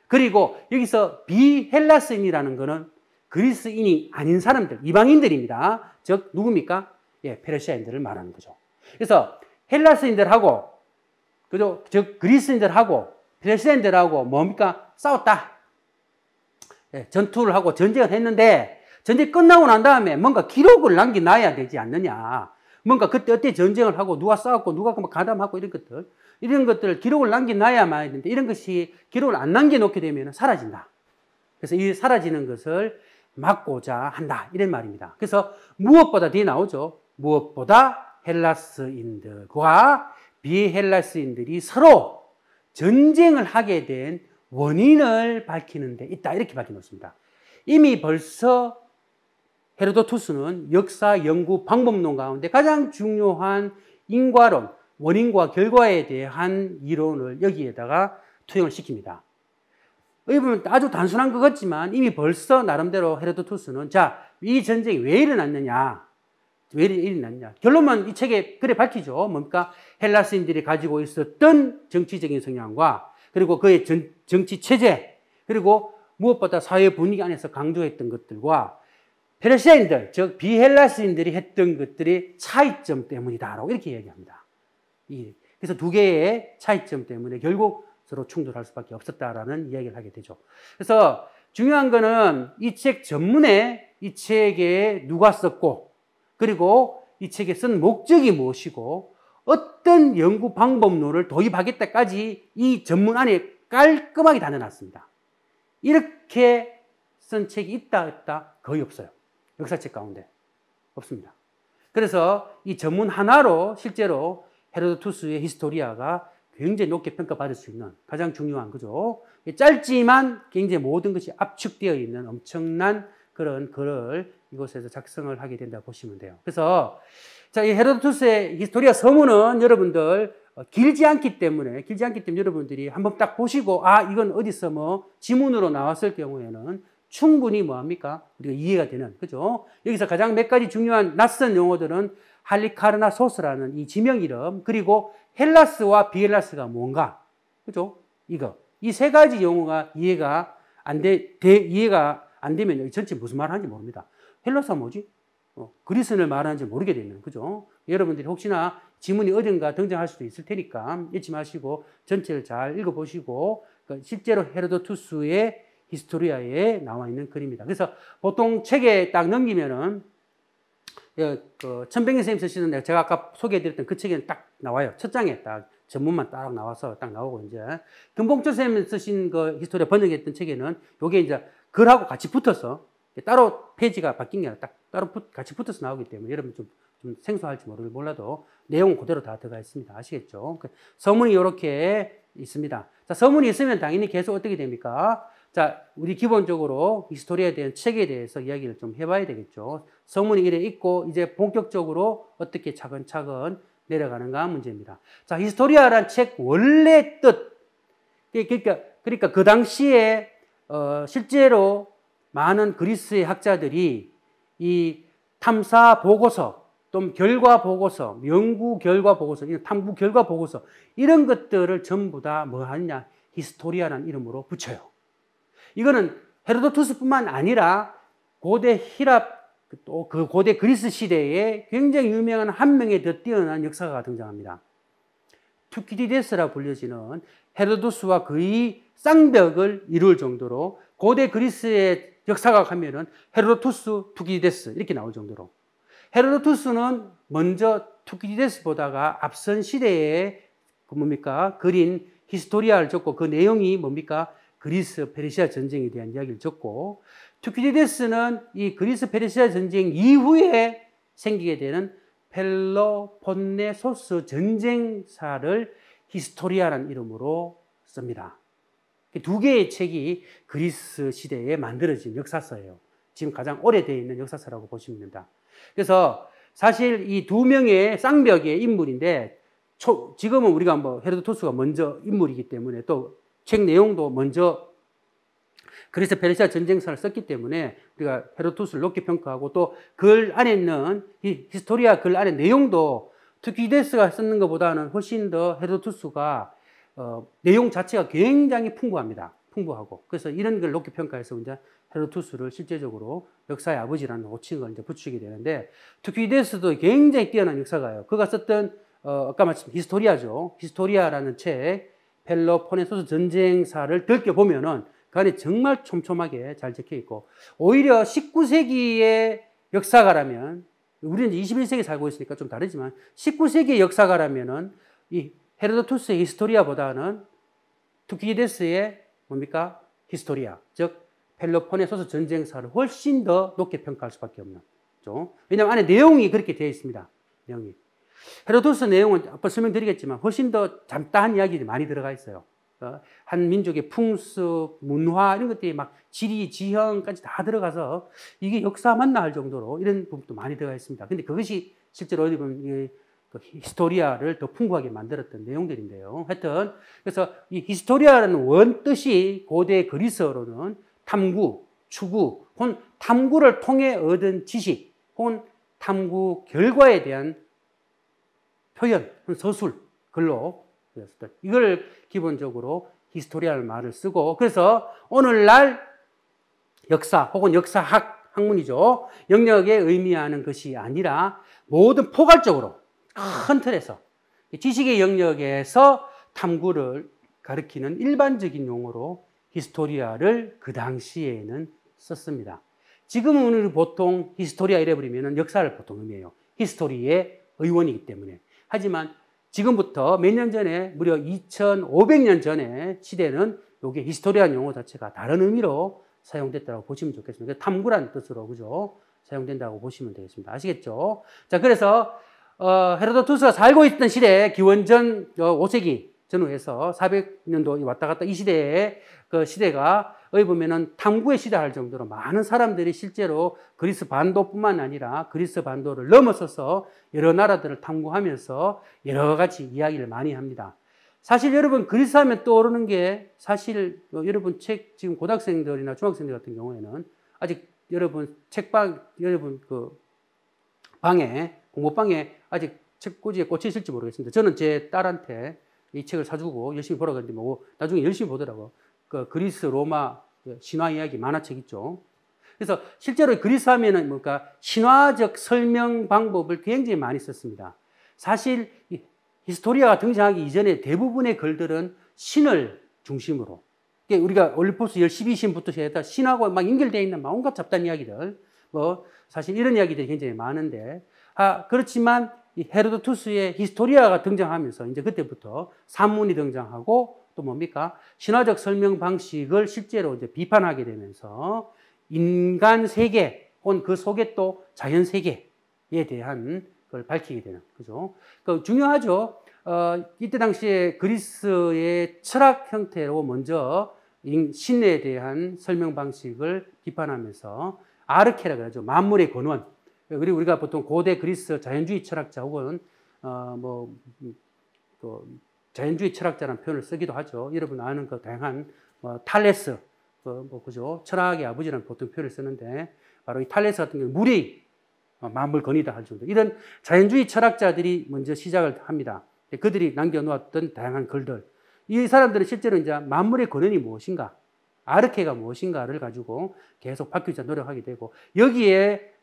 그리고 여기서 비헬라스인이라는 거는 그리스인이 아닌 사람들, 이방인들입니다. 즉 누굽니까? 예, 페르시아인들을 말하는 거죠. 그래서 헬라스인들하고, 그죠? 즉 그리스인들하고 페르시아인들하고 뭡니까? 싸웠다. 예, 전투를 하고 전쟁을 했는데, 전쟁 끝나고 난 다음에 뭔가 기록을 남겨놔야 되지 않느냐. 뭔가 그때 어때 전쟁을 하고 누가 싸웠고 누가 가담하고 이런 것들을 기록을 남겨놔야만 하는데, 이런 것이 기록을 안 남겨놓게 되면 사라진다. 그래서 이 사라지는 것을 막고자 한다. 이런 말입니다. 그래서 무엇보다 뒤에 나오죠. 무엇보다 헬라스인들과 비헬라스인들이 서로 전쟁을 하게 된 원인을 밝히는 데 있다. 이렇게 밝혀놓습니다. 이미 벌써 헤로도투스는 역사 연구 방법론 가운데 가장 중요한 인과론, 원인과 결과에 대한 이론을 여기에다가 투영을 시킵니다. 여기 보면 아주 단순한 것 같지만 이미 벌써 나름대로 헤로도투스는 자, 이 전쟁이 왜 일어났느냐? 왜 일어났냐? 결론만 이 책에 그래 밝히죠. 뭡니까? 헬라스인들이 가지고 있었던 정치적인 성향과 그리고 그의 정치 체제, 그리고 무엇보다 사회 분위기 안에서 강조했던 것들과 페르시아인들, 즉 비헬라스인들이 했던 것들이 차이점 때문이다라고 이렇게 얘기합니다. 그래서 두 개의 차이점 때문에 결국 서로 충돌할 수밖에 없었다라는 이야기를 하게 되죠. 그래서 중요한 거는 이 책 전문에 이 책에 누가 썼고, 그리고 이 책에 쓴 목적이 무엇이고, 어떤 연구 방법론을 도입하겠다까지 이 전문 안에 깔끔하게 다 넣어놨습니다. 이렇게 쓴 책이 있다 없다? 거의 없어요. 역사책 가운데 없습니다. 그래서 이 전문 하나로 실제로 헤로도투스의 히스토리아가 굉장히 높게 평가받을 수 있는 가장 중요한 거죠. 짧지만 굉장히 모든 것이 압축되어 있는 엄청난 그런 글을 이곳에서 작성을 하게 된다 보시면 돼요. 그래서 자, 이 헤로도투스의 히스토리아 서문은 여러분들 길지 않기 때문에 여러분들이 한번 딱 보시고 아 이건 어디서 뭐 지문으로 나왔을 경우에는 충분히 뭐합니까? 우리가 이해가 되는 그죠? 여기서 가장 몇 가지 중요한 낯선 용어들은 할리카르나소스라는 이 지명 이름 그리고 헬라스와 비헬라스가 뭔가 그죠? 이 세 가지 용어가 이해가 안 되면 전체 무슨 말 하는지 모릅니다. 헬라스가 뭐지? 그리스를 말하는지 모르게 되는 그죠? 여러분들이 혹시나 지문이 어딘가 등장할 수도 있을 테니까 잊지 마시고 전체를 잘 읽어보시고 실제로 헤로도투스의 히스토리아에 나와 있는 글입니다. 그래서 보통 책에 딱 넘기면은 천백년 선생님 쓰시는 제가 아까 소개해드렸던 그 책에는 딱 나와요. 첫 장에 딱 전문만 딱 나와서 딱 나오고 이제 금봉철 선생님 쓰신 그 히스토리아 번역했던 책에는 요게 이제 글하고 같이 붙어서 따로 페이지가 바뀐 게 아니라 딱 따로 같이 붙어서 나오기 때문에 여러분 좀 생소할지 몰라도 내용은 그대로 다 들어가 있습니다. 아시겠죠? 서문이 이렇게 있습니다. 자, 서문이 있으면 당연히 계속 어떻게 됩니까? 자, 우리 기본적으로 히스토리아에 대한 책에 대해서 이야기를 좀 해봐야 되겠죠. 서문이 이래 있고 이제 본격적으로 어떻게 차근차근 내려가는가 문제입니다. 자, 히스토리아란 책 원래 뜻 그러니까 그 당시에 실제로 많은 그리스의 학자들이 이 탐사 보고서, 또 결과 보고서, 연구 결과 보고서, 탐구 결과 보고서 이런 것들을 전부 다 뭐 하느냐 히스토리아라는 이름으로 붙여요. 이거는 헤로도투스뿐만 아니라 고대 히랍 또 그 고대 그리스 시대에 굉장히 유명한 한 명의 더 뛰어난 역사가가 등장합니다. 투키디데스라 불려지는 헤로도투스와 거의 쌍벽을 이룰 정도로 고대 그리스의 역사가 하면은 헤로도투스, 투키디데스 이렇게 나올 정도로 헤로도투스는 먼저 투키디데스보다가 앞선 시대에 그린 히스토리아를 적고 그 내용이 뭡니까? 그리스 페르시아 전쟁에 대한 이야기를 적고 투키디데스는 이 그리스 페르시아 전쟁 이후에 생기게 되는 펠로폰네소스 전쟁사를 히스토리아라는 이름으로 씁니다. 두 개의 책이 그리스 시대에 만들어진 역사서예요. 지금 가장 오래되어 있는 역사서라고 보시면 됩니다. 그래서 사실 이 두 명의 쌍벽의 인물인데 지금은 우리가 뭐 헤로도투스가 먼저 인물이기 때문에 또 책 내용도 먼저 그리스 페르시아 전쟁사를 썼기 때문에 우리가 헤로도투스를 높게 평가하고 또 글 안에 있는 이 히스토리아 글 안에 내용도 투키디데스가 쓰는 것보다는 훨씬 더 헤로도투스가 내용 자체가 굉장히 풍부하고 그래서 이런 걸 높게 평가해서 이제 헤로도투스를 실제적으로 역사의 아버지라는 호칭을 이제 붙이게 되는데 투키디데스도 굉장히 뛰어난 역사가요. 그가 썼던 아까 말씀 히스토리아죠. 히스토리아라는 책 펠로폰네소스 전쟁사를 들여보면은 그 안에 정말 촘촘하게 잘 적혀 있고 오히려 19세기의 역사가라면 우리는 이제 21세기 살고 있으니까 좀 다르지만 19세기의 역사가라면은 이 헤로도투스의 히스토리아보다는 투키디데스의 뭡니까? 히스토리아, 즉 펠로폰네소스 전쟁사를 훨씬 더 높게 평가할 수밖에 없는 거죠. 왜냐하면 안에 내용이 그렇게 되어 있습니다. 내용이. 헤로도투스 내용은 앞서 설명드리겠지만 훨씬 더 잡다한 이야기들이 많이 들어가 있어요. 한 민족의 풍습, 문화 이런 것들이 막 지리, 지형까지 다 들어가서 이게 역사 맞나 할 정도로 이런 부분도 많이 들어가 있습니다. 근데 그것이 실제로 어디 보면 히스토리아를 더 풍부하게 만들었던 내용들인데요. 하여튼 그래서 이 히스토리아라는 원뜻이 고대 그리스어로는 탐구, 추구, 혹은 탐구를 통해 얻은 지식, 혹은 탐구 결과에 대한 표현, 서술, 글로 이걸 기본적으로 히스토리아라는 말을 쓰고 그래서 오늘날 역사 혹은 역사학 학문이죠. 영역에 의미하는 것이 아니라 모든 포괄적으로 큰 틀에서 지식의 영역에서 탐구를 가리키는 일반적인 용어로 히스토리아를 그 당시에는 썼습니다. 지금은 우리 보통 히스토리아 이래 버리면 역사를 보통 의미해요. 히스토리의 의원이기 때문에. 하지만 지금부터 몇 년 전에 무려 2500년 전에 시대는 요게 히스토리아는 용어 자체가 다른 의미로 사용됐다고 보시면 좋겠습니다. 탐구란 뜻으로 그죠? 사용된다고 보시면 되겠습니다. 아시겠죠? 자, 그래서 헤로도투스가 살고 있던 시대 기원전 5세기 전후에서 400년도 왔다 갔다 이 시대에 그 시대가 어디 보면은 탐구의 시대 할 정도로 많은 사람들이 실제로 그리스 반도뿐만 아니라 그리스 반도를 넘어서서 여러 나라들을 탐구하면서 여러 가지 이야기를 많이 합니다. 사실 여러분 그리스 하면 떠오르는 게 사실 여러분 책 지금 고등학생들이나 중학생들 같은 경우에는 아직 여러분 책방 여러분 그 방에 공부방에 아직 책꽂이에 꽂혀 있을지 모르겠습니다. 저는 제 딸한테 이 책을 사주고 열심히 보라고 했는데 뭐 나중에 열심히 보더라고. 그 그리스 로마 신화 이야기 만화책 있죠. 그래서 실제로 그리스 하면은 뭔가 신화적 설명 방법을 굉장히 많이 썼습니다. 사실 히스토리아가 등장하기 이전에 대부분의 글들은 신을 중심으로 우리가 올림포스 12신부터 시작해서 신하고 막 연결되어 있는 막 온갖 잡다한 이야기들 뭐 사실 이런 이야기들이 굉장히 많은데 그렇지만 이 헤로도투스의 히스토리아가 등장하면서 이제 그때부터 산문이 등장하고 또 뭡니까? 신화적 설명 방식을 실제로 이제 비판하게 되면서 인간 세계 혹은 그 속에 또 자연 세계에 대한 걸 밝히게 되는 거죠. 그 중요하죠. 이때 당시에 그리스의 철학 형태로 먼저 신에 대한 설명 방식을 비판하면서 아르케라 그러죠. 만물의 근원. 그리고 우리가 보통 고대 그리스 자연주의 철학자 혹은 자연주의 철학자라는 표현을 쓰기도 하죠. 여러분 아는 그 다양한 탈레스, 그죠? 철학의 아버지라는 보통 표현을 쓰는데 바로 이 탈레스 같은 경우 물이 만물 근이다 할 정도. 이런 자연주의 철학자들이 먼저 시작을 합니다. 그들이 남겨놓았던 다양한 글들. 이 사람들은 실제로 이제 만물의 근원이 무엇인가, 아르케가 무엇인가를 가지고 계속 바뀌자 노력하게 되고 여기에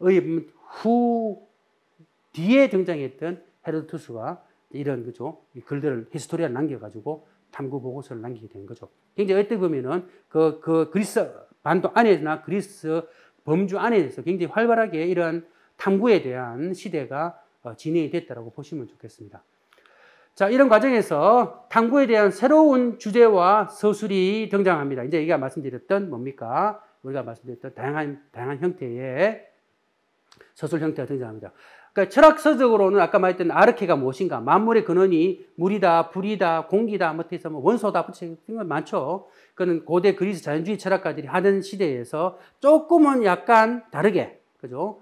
뒤에 등장했던 헤로도투스가 이런 그죠 이 글들을 히스토리아를 남겨가지고 탐구 보고서를 남기게 된 거죠. 굉장히 어떻게 보면은 그 그리스 반도 안에나 그리스 범주 안에서 굉장히 활발하게 이러한 탐구에 대한 시대가 진행이 됐다고 보시면 좋겠습니다. 자, 이런 과정에서 탐구에 대한 새로운 주제와 서술이 등장합니다. 이제 우리가 말씀드렸던 뭡니까? 우리가 말씀드렸던 다양한 형태의 서술 형태가 등장합니다. 그러니까 철학서적으로는 아까 말했던 아르케가 무엇인가, 만물의 근원이 물이다, 불이다, 공기다, 못해서 원소다, 이런 건 많죠. 그거는 고대 그리스 자연주의 철학가들이 하던 시대에서 조금은 약간 다르게, 그죠?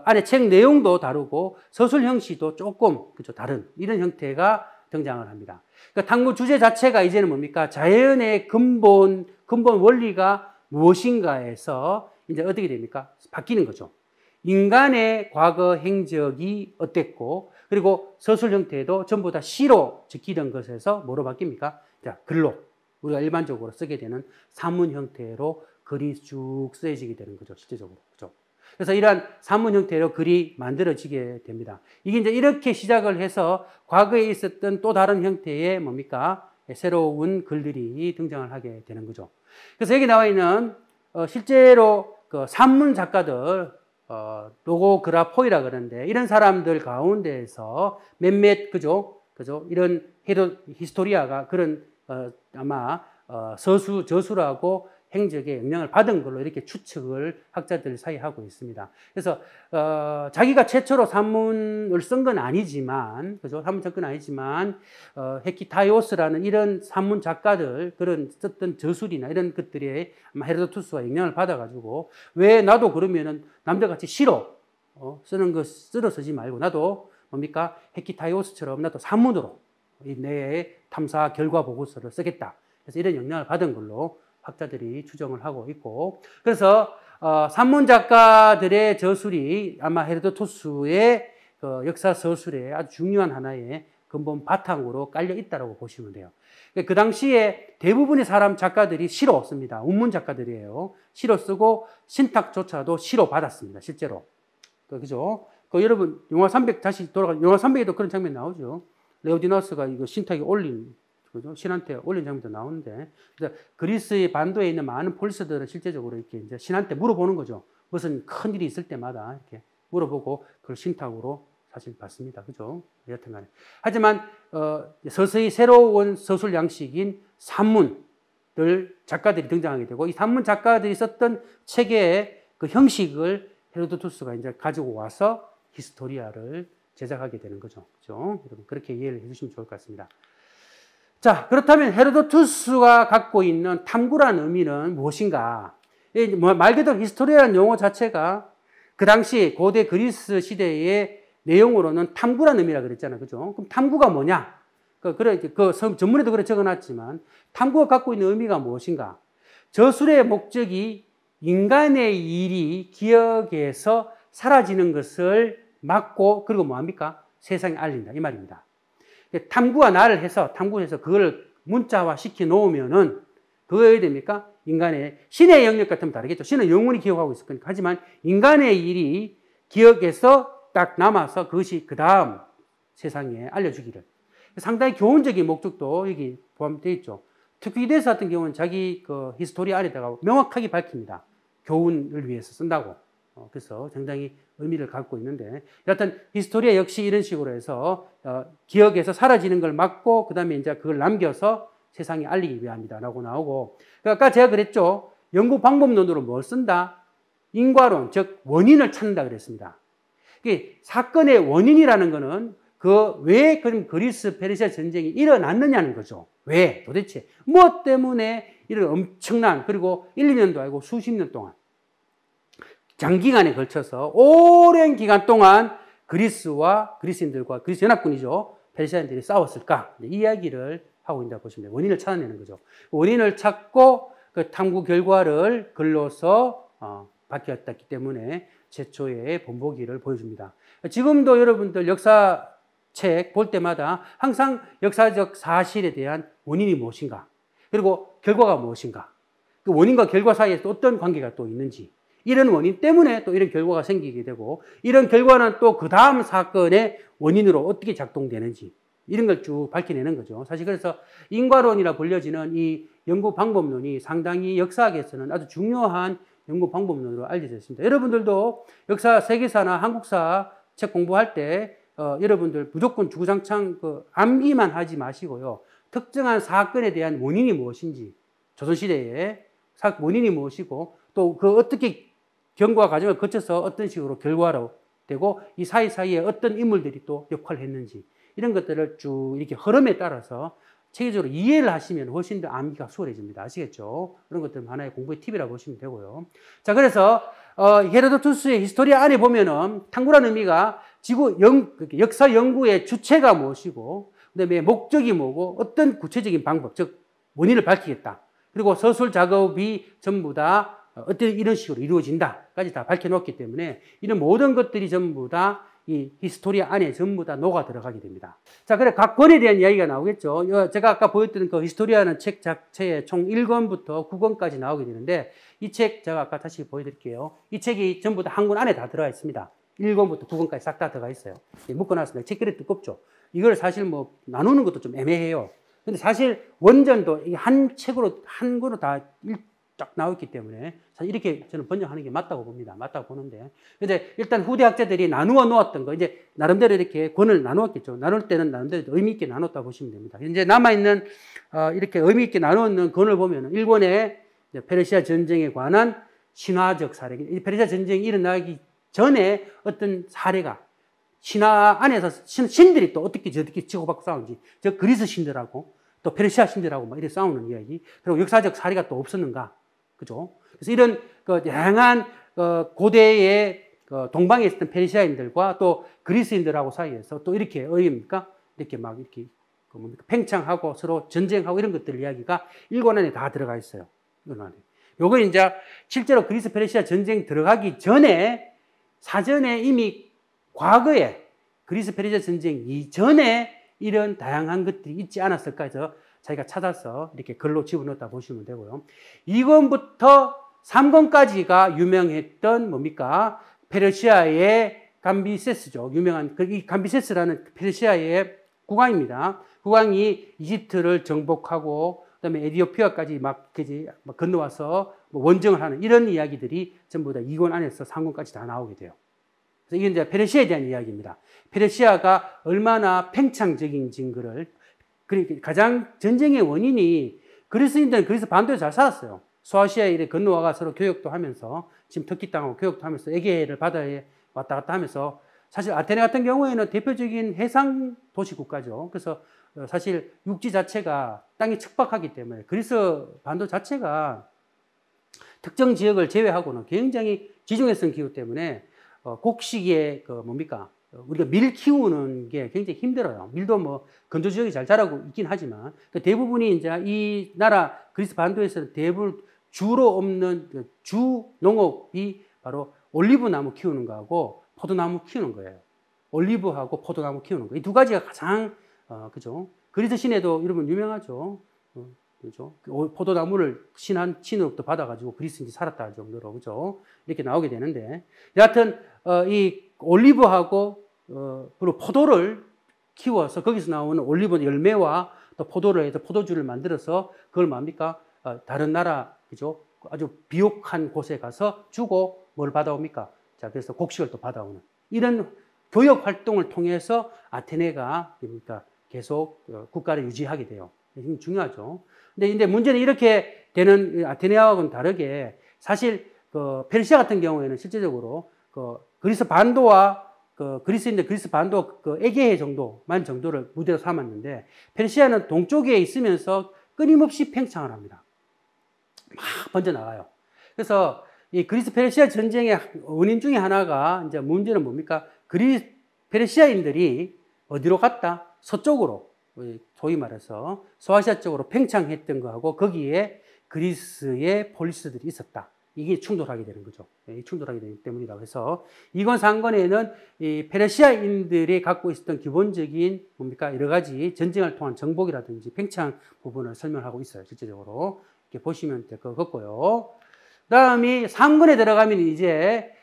안에 책 내용도 다르고 서술 형식도 조금 그죠 다른 이런 형태가 등장을 합니다. 그러니까 탐구 주제 자체가 이제는 뭡니까? 자연의 근본 원리가 무엇인가에서 이제 어떻게 됩니까? 바뀌는 거죠. 인간의 과거 행적이 어땠고, 그리고 서술 형태도 전부 다 시로 적히던 것에서 뭐로 바뀝니까? 자, 글로. 우리가 일반적으로 쓰게 되는 산문 형태로 글이 쭉 쓰여지게 되는 거죠, 실제적으로. 그죠? 그래서 이러한 산문 형태로 글이 만들어지게 됩니다. 이게 이제 이렇게 시작을 해서 과거에 있었던 또 다른 형태의 뭡니까? 새로운 글들이 등장을 하게 되는 거죠. 그래서 여기 나와 있는 실제로 그 산문 작가들, 로고그라포이라 그러는데 이런 사람들 가운데에서 몇몇 그죠 이런 히스토리아가 그런 아마 저술하고 행적에 영향을 받은 걸로 이렇게 추측을 학자들 사이 하고 있습니다. 그래서 자기가 최초로 산문을 쓴 건 아니지만 그죠 산문 작가는 아니지만 헤키타이오스라는 이런 산문 작가들 그런 썼던 저술이나 이런 것들에 아마 헤로도투스와 영향을 받아가지고 왜 나도 그러면은 남들같이 시로 쓰는 거 쓰러 쓰지 말고 나도 뭡니까 헤키타이오스처럼 나도 산문으로 내 탐사 결과 보고서를 쓰겠다. 그래서 이런 영향을 받은 걸로 학자들이 추정을 하고 있고 그래서 산문 작가들의 저술이 아마 헤로도투스의 역사 서술의 아주 중요한 하나의 근본 바탕으로 깔려 있다고 보시면 돼요. 그 당시에 대부분의 사람 작가들이 시로 씁니다. 운문 작가들이에요. 시로 쓰고 신탁조차도 시로 받았습니다. 실제로. 그죠? 여러분 영화 300 다시 돌아가 영화 300에도 그런 장면 나오죠. 레오디너스가 이거 신탁에 올린 그죠? 신한테 올린 장면도 나오는데, 그래서 그리스의 반도에 있는 많은 폴리스들은 실제적으로 이렇게 이제 신한테 물어보는 거죠. 무슨 큰 일이 있을 때마다 이렇게 물어보고 그걸 신탁으로 사실 봤습니다. 그죠? 여튼 간에. 하지만, 서서히 새로운 서술 양식인 산문들 작가들이 등장하게 되고, 이 산문 작가들이 썼던 체계의 그 형식을 헤로도투스가 이제 가지고 와서 히스토리아를 제작하게 되는 거죠. 그죠? 여러분, 그렇게 이해를 해주시면 좋을 것 같습니다. 자, 그렇다면 헤로도투스가 갖고 있는 탐구라는 의미는 무엇인가? 말 그대로 히스토리아라는 용어 자체가 그 당시 고대 그리스 시대의 내용으로는 탐구라는 의미라 그랬잖아요. 그죠? 그럼 탐구가 뭐냐? 전문에도 그래 적어놨지만, 탐구가 갖고 있는 의미가 무엇인가? 저술의 목적이 인간의 일이 기억에서 사라지는 것을 막고, 그리고 뭐합니까? 세상에 알린다. 이 말입니다. 탐구가 나를 해서, 탐구해서 그걸 문자화 시켜 놓으면은, 그거에 됩니까? 인간의, 신의 영역 같으면 다르겠죠. 신은 영원히 기억하고 있을 거니까. 하지만 인간의 일이 기억에서 딱 남아서 그것이 그 다음 세상에 알려주기를. 상당히 교훈적인 목적도 여기 포함되어 있죠. 투키디데스 같은 경우는 자기 그 히스토리 안에다가 명확하게 밝힙니다. 교훈을 위해서 쓴다고. 그래서 상당히 의미를 갖고 있는데, 여하튼 히스토리아 역시 이런 식으로 해서 기억에서 사라지는 걸 막고 그 다음에 이제 그걸 남겨서 세상에 알리기 위함이다라고 나오고, 아까 제가 그랬죠. 연구 방법론으로 뭘 쓴다? 인과론, 즉 원인을 찾는다 그랬습니다. 사건의 원인이라는 것은 왜 그럼 그리스 페르시아 전쟁이 일어났느냐는 거죠. 왜? 도대체 무엇 때문에 이런 엄청난, 그리고 1, 2년도 아니고 수십 년 동안 장기간에 걸쳐서 오랜 기간 동안 그리스인들과 그리스 연합군이죠. 페르시아인들이 싸웠을까? 이 이야기를 하고 있다 보시면 돼요. 원인을 찾아내는 거죠. 원인을 찾고 그 탐구 결과를 글로서 밝혔기 때문에 최초의 본보기를 보여줍니다. 지금도 여러분들 역사책 볼 때마다 항상 역사적 사실에 대한 원인이 무엇인가, 그리고 결과가 무엇인가, 그 원인과 결과 사이에 또 어떤 관계가 또 있는지, 이런 원인 때문에 또 이런 결과가 생기게 되고, 이런 결과는 또 그 다음 사건의 원인으로 어떻게 작동되는지, 이런 걸 쭉 밝혀내는 거죠. 사실 그래서 인과론이라 불려지는 이 연구 방법론이 상당히 역사학에서는 아주 중요한 연구 방법론으로 알려져 있습니다. 여러분들도 역사, 세계사나 한국사 책 공부할 때 여러분들 무조건 주구장창 암기만 하지 마시고요. 특정한 사건에 대한 원인이 무엇인지, 조선시대의 원인이 무엇이고, 또 그 어떻게 경과 과정을 거쳐서 어떤 식으로 결과로 되고, 이 사이사이에 어떤 인물들이 또 역할을 했는지, 이런 것들을 쭉 이렇게 흐름에 따라서 체계적으로 이해를 하시면 훨씬 더 암기가 수월해집니다. 아시겠죠? 그런 것들 하나의 공부의 팁이라고 보시면 되고요. 자, 그래서 헤로도투스의 히스토리아 안에 보면은 탐구라는 의미가 역사 연구의 주체가 무엇이고, 그다음에 목적이 뭐고, 어떤 구체적인 방법, 즉 원인을 밝히겠다. 그리고 서술 작업이 전부 다 어떤 이런 식으로 이루어진다까지 다 밝혀놓기 때문에 이런 모든 것들이 전부 다 이 히스토리아 안에 전부 다 녹아 들어가게 됩니다. 자, 그래 각 권에 대한 이야기가 나오겠죠. 제가 아까 보였던 그 히스토리아는 책 자체에 총 1권부터 9권까지 나오게 되는데, 이 책 제가 아까 다시 보여드릴게요. 이 책이 전부 다 한 권 안에 다 들어가 있습니다. 1권부터 9권까지 싹 다 들어가 있어요. 묶어놨습니다. 책들이 두껍죠. 이걸 사실 뭐 나누는 것도 좀 애매해요. 근데 사실 원전도 한 책으로, 한 권으로 다 쫙 나왔기 때문에 사실 이렇게 저는 번역하는 게 맞다고 봅니다. 맞다고 보는데. 근데 일단 후대 학자들이 나누어 놓았던 거, 이제 나름대로 이렇게 권을 나누었겠죠. 나눌 때는 나름대로 의미 있게 나눴다 보시면 됩니다. 이제 남아있는, 이렇게 의미 있게 나누었는 권을 보면은 일본의 페르시아 전쟁에 관한 신화적 사례, 이 페르시아 전쟁이 일어나기 전에 어떤 사례가 신화 안에서 신들이 또 어떻게 저렇게 치고받고 싸우는지, 저 그리스 신들하고 또 페르시아 신들하고 막 이렇게 싸우는 이야기, 그리고 역사적 사례가 또 없었는가. 그죠? 그래서 이런 다양한 고대의 동방에 있었던 페르시아인들과 또 그리스인들하고 사이에서 또 이렇게 이렇게 막 이렇게 팽창하고 서로 전쟁하고 이런 것들 이야기가 1권 안에 다 들어가 있어요. 1권 안에. 요거 이제 실제로 그리스 페르시아 전쟁 들어가기 전에 사전에 이미 과거에 그리스 페르시아 전쟁 이전에 이런 다양한 것들이 있지 않았을까 해서 자기가 찾아서 이렇게 글로 집어넣었다 보시면 되고요. 2권부터 3권까지가 유명했던 뭡니까? 페르시아의 감비세스죠. 유명한, 이 감비세스라는 페르시아의 국왕입니다. 국왕이 이집트를 정복하고, 그 다음에 에티오피아까지 막 건너와서 원정을 하는 이런 이야기들이 전부 다 2권 안에서 3권까지 다 나오게 돼요. 그래서 이게 이제 페르시아에 대한 이야기입니다. 페르시아가 얼마나 팽창적인 증거를, 가장 전쟁의 원인이 그리스인들은 그리스 반도에 잘 살았어요. 소아시아에 이렇게 건너와가 서로 교역도 하면서, 지금 터키 땅하고 교역도 하면서 에게해를 바다에 왔다 갔다 하면서, 사실 아테네 같은 경우에는 대표적인 해상 도시 국가죠. 그래서 사실 육지 자체가 땅이 척박하기 때문에 그리스 반도 자체가 특정 지역을 제외하고는 굉장히 지중해성 기후 때문에 곡식의 우리가 밀 키우는 게 굉장히 힘들어요. 밀도 뭐 건조 지역이 잘 자라고 있긴 하지만 대부분이 이제 이 나라 그리스 반도에서는 대부분 주로 없는 주 농업이 바로 올리브 나무 키우는 거하고 포도나무 키우는 거예요. 올리브하고 포도나무 키우는 거. 이 두 가지가 가장 그죠? 그리스 시내도 여러분 유명하죠. 그죠? 포도나무를 신으로부터 받아가지고 그리스인이 살았다 할 정도로 그죠? 이렇게 나오게 되는데 여하튼 이 올리브하고 그리고 포도를 키워서 거기서 나오는 올리브 열매와 또 포도를 해서 포도주를 만들어서 그걸 뭡니까? 다른 나라 그죠? 아주 비옥한 곳에 가서 주고 뭘 받아옵니까? 자, 그래서 곡식을 또 받아오는 이런 교역 활동을 통해서 아테네가 그러니까 계속 국가를 유지하게 돼요. 이게 중요하죠. 근데 문제는 이렇게 되는 아테네하고는 다르게 사실 페르시아 같은 경우에는 실제적으로 그리스 반도와 그리스인들 그리스 반도 에게해 정도를 무대로 삼았는데 페르시아는 동쪽에 있으면서 끊임없이 팽창을 합니다. 막 번져나가요. 그래서 이 그리스 페르시아 전쟁의 원인 중에 하나가 이제 문제는 뭡니까? 페르시아인들이 어디로 갔다? 서쪽으로, 소위 말해서 소아시아 쪽으로 팽창했던 거하고 거기에 그리스의 폴리스들이 있었다. 이게 충돌하게 되는 거죠. 충돌하게 되기 때문이라고 해서 이권 상권에는 이 페르시아인들이 갖고 있었던 기본적인 뭡니까? 여러 가지 전쟁을 통한 정복이라든지 팽창 부분을 설명하고 있어요. 실제적으로. 이렇게 보시면 될 것 같고요. 그 다음이 상권에 들어가면 이제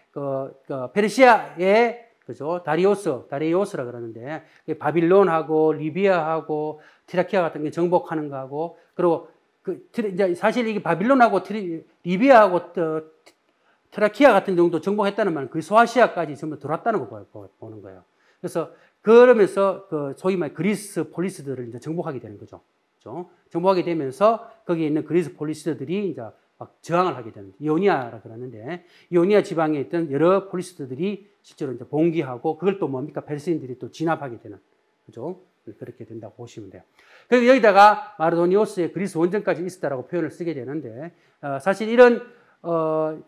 페르시아의 그죠? 다리오스라 그러는데 바빌론하고 리비아하고 티라키아 같은 게 정복하는 거하고 그리고 이제 사실 이게 바빌론하고 리비아하고 트라키아 같은 정도 정복했다는 말은 그 소아시아까지 전부 들어왔다는 거 보는 거예요. 그래서 그러면서 소위 말 그리스 폴리스들을 이제 정복하게 되는 거죠. 그렇죠? 정복하게 되면서 거기에 있는 그리스 폴리스들이 이제 막 저항을 하게 되는 이오니아라 그러는데 이오니아 지방에 있던 여러 폴리스들이 실제로 이제 봉기하고 그걸 또 뭡니까 페르시인들이 또 진압하게 되는 그죠? 그렇게 된다고 보시면 돼요. 그리고 여기다가 마르도니오스의 그리스 원정까지 있었다라고 표현을 쓰게 되는데 사실 이런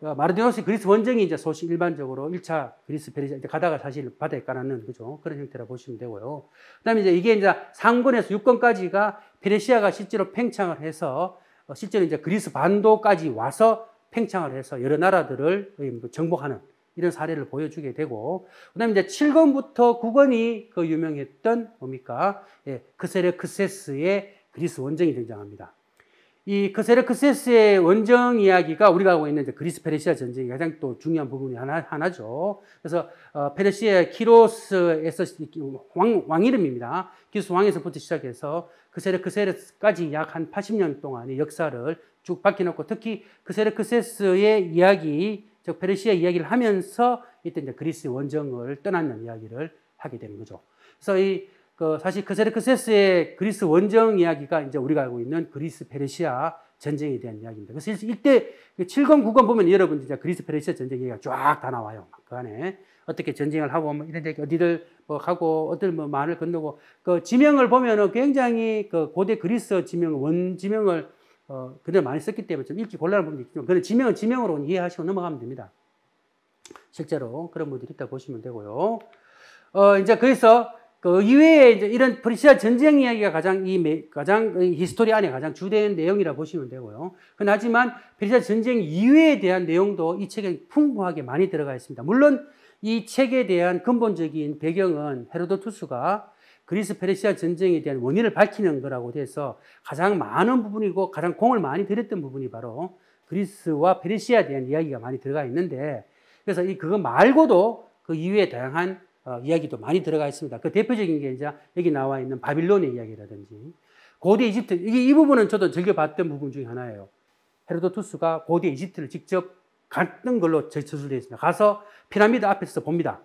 마르도니오스의 그리스 원정이 이제 소식 일반적으로 1차 그리스 페르시아 이제 가다가 사실 바다에 깔아는 그죠? 그런 형태라고 보시면 되고요. 그다음에 이게 이제 상권에서 6권까지가 페르시아가 실제로 팽창을 해서 실제로 이제 그리스 반도까지 와서 팽창을 해서 여러 나라들을 정복하는 이런 사례를 보여주게 되고, 그 다음에 이제 7권부터 9권이 그 유명했던 뭡니까? 크세르크세스의 그리스 원정이 등장합니다. 이 크세르크세스의 원정 이야기가 우리가 알고 있는 이제 그리스 페르시아 전쟁이 가장 또 중요한 부분이 하나죠. 그래서 페르시아 키로스에서 왕 이름입니다. 키로스 왕에서부터 시작해서 크세르크세스까지 약 한 80년 동안의 역사를 쭉 바뀌놓고 특히 크세르크세스의 이야기, 즉 페르시아 이야기를 하면서 이때 이제 그리스 원정을 떠나는 이야기를 하게 되는 거죠. 그래서 사실 크세르크세스의 그리스 원정 이야기가 이제 우리가 알고 있는 그리스 페르시아 전쟁에 대한 이야기입니다. 그래서 이때 7권, 9권 보면 여러분 진짜 그리스 페르시아 전쟁 얘기가 쫙 다 나와요. 그 안에 어떻게 전쟁을 하고 뭐 이런 데 어디들 뭐 가고 어들 뭐 만을 건너고 그 지명을 보면은 굉장히 그 고대 그리스 지명 원지명을 그대로 많이 썼기 때문에 좀 읽기 곤란한 부분이 있지만 그런 지명은 지명으로 이해하시고 넘어가면 됩니다. 실제로 그런 분들이 있다 보시면 되고요. 이제 그래서 그 이외에 이제 이런 페르시아 전쟁 이야기가 가장 히스토리 안에 가장 주된 내용이라 보시면 되고요. 하지만 페르시아 전쟁 이외에 대한 내용도 이 책에 풍부하게 많이 들어가 있습니다. 물론 이 책에 대한 근본적인 배경은 헤로도투스가 그리스 페르시아 전쟁에 대한 원인을 밝히는 거라고 돼서 가장 많은 부분이고 가장 공을 많이 들였던 부분이 바로 그리스와 페르시아에 대한 이야기가 많이 들어가 있는데 그래서 그거 말고도 그 이외에 다양한 이야기도 많이 들어가 있습니다. 그 대표적인 게 이제 여기 나와 있는 바빌론의 이야기라든지 고대 이집트 이 부분은 저도 즐겨봤던 부분 중에 하나예요. 헤로도투스가 고대 이집트를 직접 갔던 걸로 저술되어 있습니다. 가서 피라미드 앞에서 봅니다.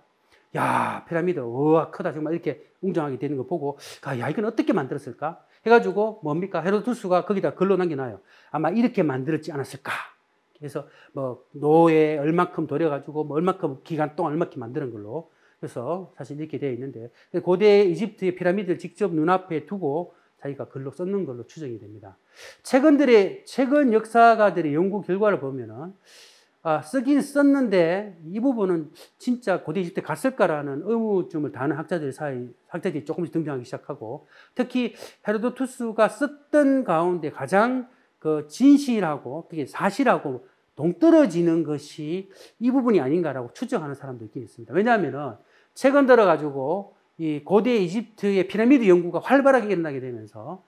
야, 피라미드, 우와, 크다. 정말 이렇게 웅장하게 되는 거 보고, 야, 이건 어떻게 만들었을까? 해가지고, 뭡니까? 헤로도투스가 거기다 글로 남겨놔요. 아마 이렇게 만들었지 않았을까? 그래서, 뭐, 노에 얼만큼 들여가지고, 뭐, 얼만큼 기간 동안 얼만큼 만드는 걸로. 그래서 사실 이렇게 되어 있는데, 고대 이집트의 피라미드를 직접 눈앞에 두고 자기가 글로 썼는 걸로 추정이 됩니다. 최근 역사가들의 연구 결과를 보면은, 쓰긴 썼는데 이 부분은 진짜 고대 이집트에 갔을까라는 의무점을 다하는 학자들이 조금씩 등장하기 시작하고, 특히 헤로도투스가 썼던 가운데 가장 그 진실하고 그게 사실하고 동떨어지는 것이 이 부분이 아닌가라고 추정하는 사람도 있긴 있습니다. 왜냐하면은 최근 들어 가지고 이 고대 이집트의 피라미드 연구가 활발하게 일어나게 되면서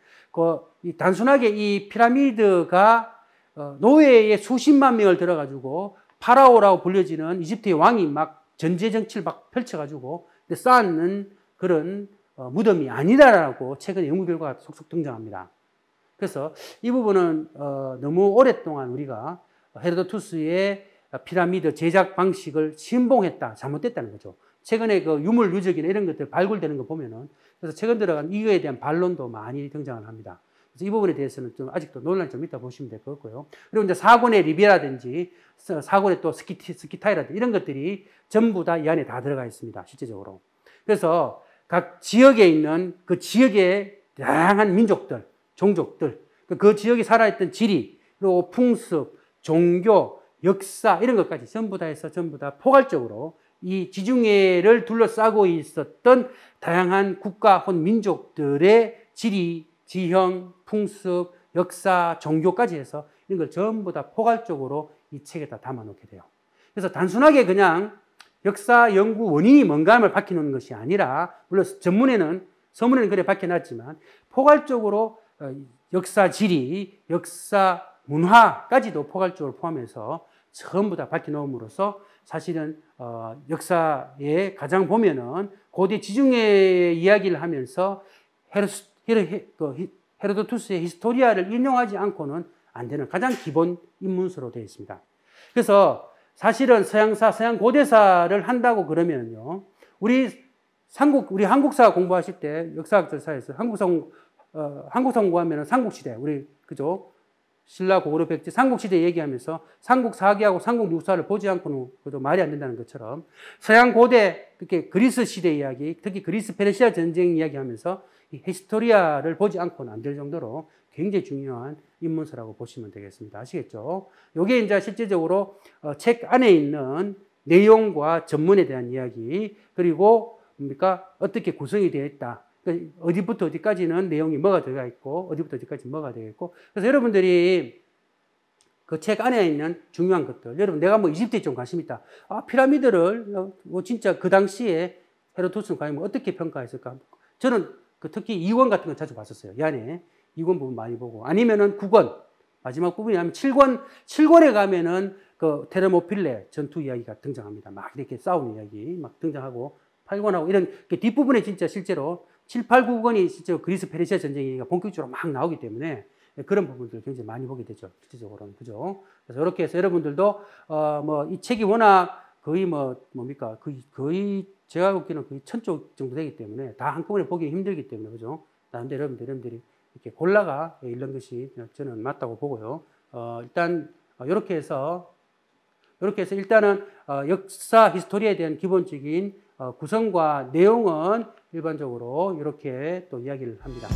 단순하게 이 피라미드가 노예의 수십만 명을 들어가지고 파라오라고 불려지는 이집트의 왕이 막 전제정치를 막 펼쳐가지고 쌓는 그런 무덤이 아니다라고 최근에 연구 결과가 속속 등장합니다. 그래서 이 부분은 너무 오랫동안 우리가 헤로도투스의 피라미드 제작 방식을 신봉했다, 잘못됐다는 거죠. 최근에 그 유물 유적이나 이런 것들 발굴되는 거 보면은, 그래서 최근 들어간 이거에 대한 반론도 많이 등장을 합니다. 그래서 이 부분에 대해서는 좀 아직도 논란이 좀 있다 보시면 될 것 같고요. 그리고 이제 사곤의 리비라든지 사곤의 또 스키타이라든지 이런 것들이 전부 다 이 안에 다 들어가 있습니다. 실제적으로. 그래서 각 지역에 있는 그 지역의 다양한 민족들, 종족들, 그 지역에 살아있던 지리, 그리고 풍습, 종교, 역사 이런 것까지 전부 다 해서 전부 다 포괄적으로 이 지중해를 둘러싸고 있었던 다양한 국가 혹은 민족들의 지리, 지형, 풍습, 역사, 종교까지 해서 이런 걸 전부 다 포괄적으로 이 책에 다 담아놓게 돼요. 그래서 단순하게 그냥 역사 연구 원인이 뭔가를 밝혀놓는 것이 아니라, 물론 서문에는 그래 밝혀놨지만 포괄적으로 역사 지리, 역사 문화까지도 포괄적으로 포함해서 전부 다 밝혀놓음으로써 사실은 역사에 가장 보면은 고대 지중해 이야기를 하면서 헤로도투스의 히스토리아를 인용하지 않고는 안 되는 가장 기본 인문서로 되어 있습니다. 그래서 사실은 서양사, 서양 고대사를 한다고 그러면요, 우리 한국사 공부하실 때 역사학者사이에서 한국사 공부하면 삼국시대, 그죠? 신라 고구려 백제 삼국시대 얘기하면서 삼국사기하고 삼국유사를 보지 않고는 그래도 말이 안 된다는 것처럼, 서양 고대, 특히 그리스 시대 이야기, 특히 그리스 페르시아 전쟁 이야기하면서 이 히스토리아를 보지 않고는 안 될 정도로 굉장히 중요한 인문서라고 보시면 되겠습니다. 아시겠죠? 이게 이제 실제적으로 책 안에 있는 내용과 전문에 대한 이야기, 그리고 뭡니까? 어떻게 구성이 되어 있다. 어디부터 어디까지는 내용이 뭐가 들어가 있고, 어디부터 어디까지 뭐가 되어 있고. 그래서 여러분들이 그 책 안에 있는 중요한 것들, 여러분 내가 뭐 이집트에 좀 관심 있다. 피라미드를 진짜 그 당시에 헤로도투스는 과연 어떻게 평가했을까? 저는 특히 2권 같은 거 자주 봤었어요. 이 안에 2권 부분 많이 보고, 아니면은 9권 마지막 부분이 하면 7권에 가면은 그 테르모필레 전투 이야기가 등장합니다. 막 이렇게 싸우는 이야기 막 등장하고, 8권하고 이런 뒷부분에 진짜 실제로 7, 8, 9권이 실제로 그리스 페르시아 전쟁이 본격적으로 막 나오기 때문에 그런 부분들 굉장히 많이 보게 되죠. 실질적으로는. 그죠? 그래서 이렇게 해서 여러분들도 이 책이 워낙 거의 뭡니까? 거의 제가 보기에는 거의 1000쪽 정도 되기 때문에 다 한꺼번에 보기 힘들기 때문에, 그죠? 나름대로 여러분들이 이렇게 골라가 읽는 것이 저는 맞다고 보고요. 일단 이렇게 해서 일단은 역사 히스토리에 대한 기본적인 구성과 내용은 일반적으로 이렇게 또 이야기를 합니다.